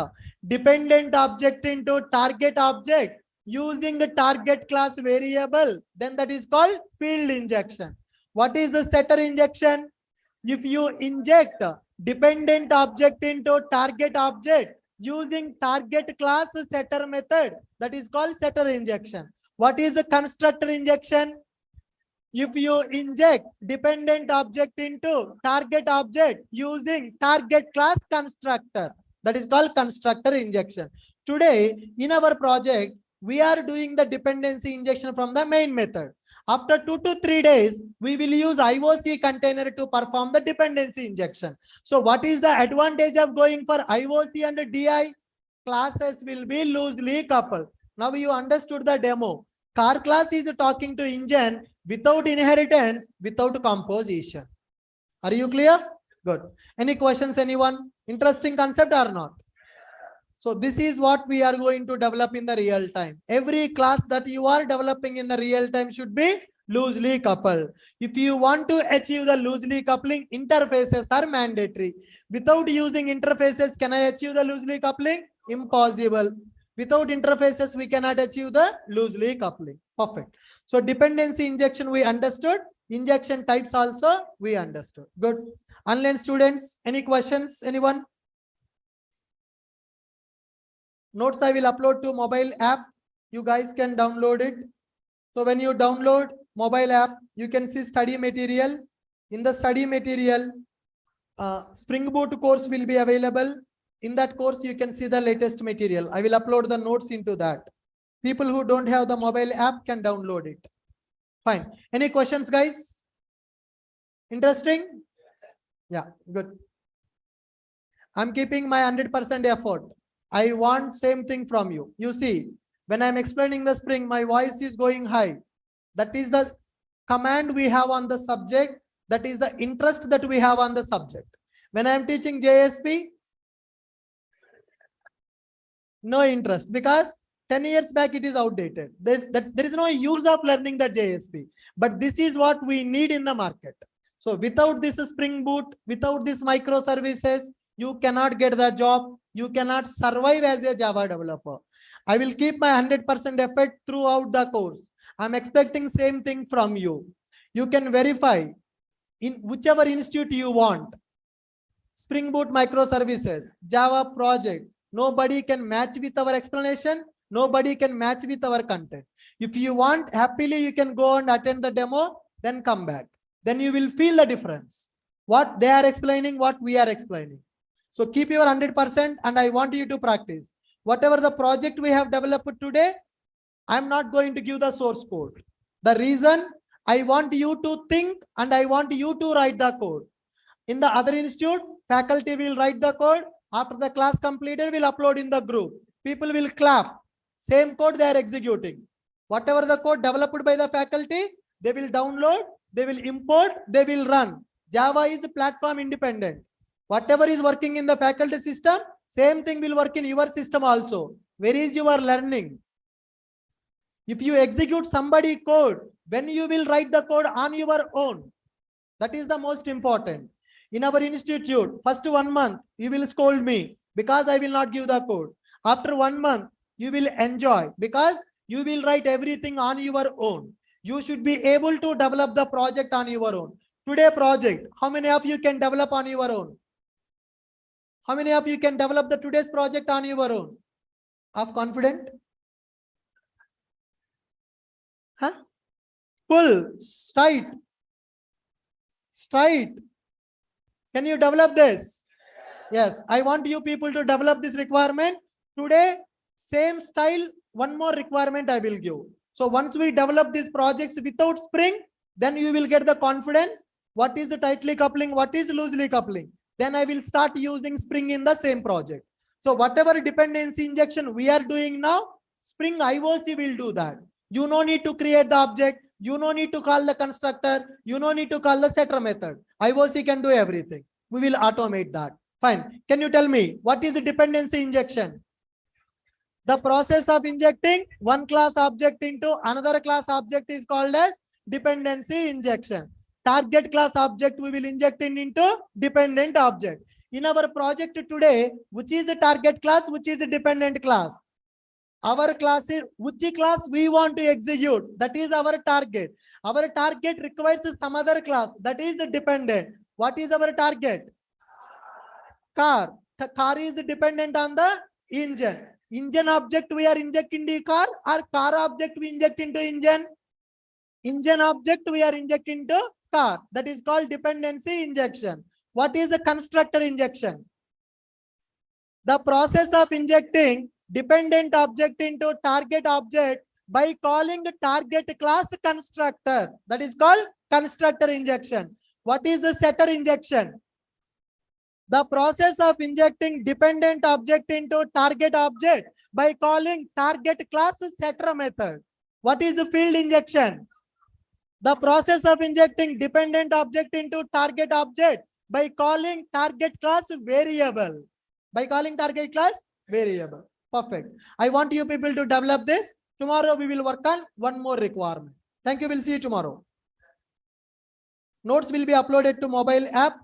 dependent object into target object using the target class variable, then that is called field injection. What is the setter injection? If you inject dependent object into target object using target class setter method, that is called setter injection. What is the constructor injection? If you inject dependent object into target object using target class constructor, that is called constructor injection. Today in our project, we are doing the dependency injection from the main method. After 2 to 3 days, we will use IoC container to perform the dependency injection. So what is the advantage of going for IoC and DI? Classes will be loosely coupled. Now you understood the demo. Car class is talking to engine without inheritance, without composition. Are you clear? Good. Any questions, anyone? Interesting concept or not? So this is what we are going to develop in the real time. Every class that you are developing in the real time should be loosely coupled. If you want to achieve the loosely coupling, interfaces are mandatory. Without using interfaces, can I achieve the loosely coupling? Impossible. Without interfaces, we cannot achieve the loosely coupling. Perfect. So dependency injection we understood. Injection types also we understood. Good. Online students, any questions? Anyone? Notes I will upload to mobile app. You guys can download it. So when you download mobile app, you can see study material. In the study material, Spring Boot course will be available. In that course, you can see the latest material. I will upload the notes into that. People who don't have the mobile app can download it. Fine. Any questions, guys? Interesting? Yeah, good. I'm keeping my 100% effort. I want same thing from you. You see, when I'm explaining the Spring, my voice is going high. That is the command we have on the subject. That is the interest that we have on the subject. When I'm teaching JSP, no interest, because 10 years back, it is outdated. There is no use of learning the JSP. But this is what we need in the market. So without this Spring Boot, without this microservices, you cannot get the job. You cannot survive as a Java developer. I will keep my 100% effort throughout the course. I'm expecting same thing from you. You can verify in whichever institute you want. Spring Boot microservices, Java project. Nobody can match with our explanation. Nobody can match with our content. If you want, happily you can go and attend the demo, then come back. Then you will feel the difference. What they are explaining, what we are explaining. So keep your 100% and I want you to practice. Whatever the project we have developed today, I'm not going to give the source code. The reason, I want you to think and I want you to write the code. In the other institute, faculty will write the code. After the class completed, we'll upload in the group. People will clap. Same code they are executing. Whatever the code developed by the faculty, they will download, they will import, they will run. Java is platform independent. Whatever is working in the faculty system, same thing will work in your system also. Where is your learning? If you execute somebody code, when you will write the code on your own, that is the most important. In our institute, first 1 month, you will scold me because I will not give the code. After 1 month, you will enjoy because you will write everything on your own. You should be able to develop the project on your own. Today project, how many of you can develop on your own? How many of you can develop the today's project on your own? Of confident? Huh? Full, straight. Can you develop this? Yes, I want you people to develop this requirement. Today, same style, one more requirement I will give. So once we develop these projects without Spring, then you will get the confidence. What is the tightly coupling? What is loosely coupling? Then I will start using Spring in the same project. So whatever dependency injection we are doing now, Spring IoC will do that. You no need to create the object. You no need to call the constructor. You no need to call the setter method. IoC can do everything. We will automate that. Fine. Can you tell me what is the dependency injection? The process of injecting one class object into another class object is called as dependency injection. Target class object we will inject into dependent object. In our project today, which is the target class, which is the dependent class? Our class is which class we want to execute. That is our target. Our target requires some other class. That is the dependent. What is our target? Car. The car is dependent on the engine. Engine object we are injecting into car, or car object we inject into engine? Engine object we are injecting into car. That is called dependency injection. What is the constructor injection? The process of injecting dependent object into target object by calling the target class constructor. That is called constructor injection. What is the setter injection? The process of injecting dependent object into target object by calling target class setter method. What is the field injection? The process of injecting dependent object into target object by calling target class variable. By calling target class variable. Perfect. I want you people to develop this. Tomorrow we will work on one more requirement. Thank you. We'll see you tomorrow. Notes will be uploaded to mobile app.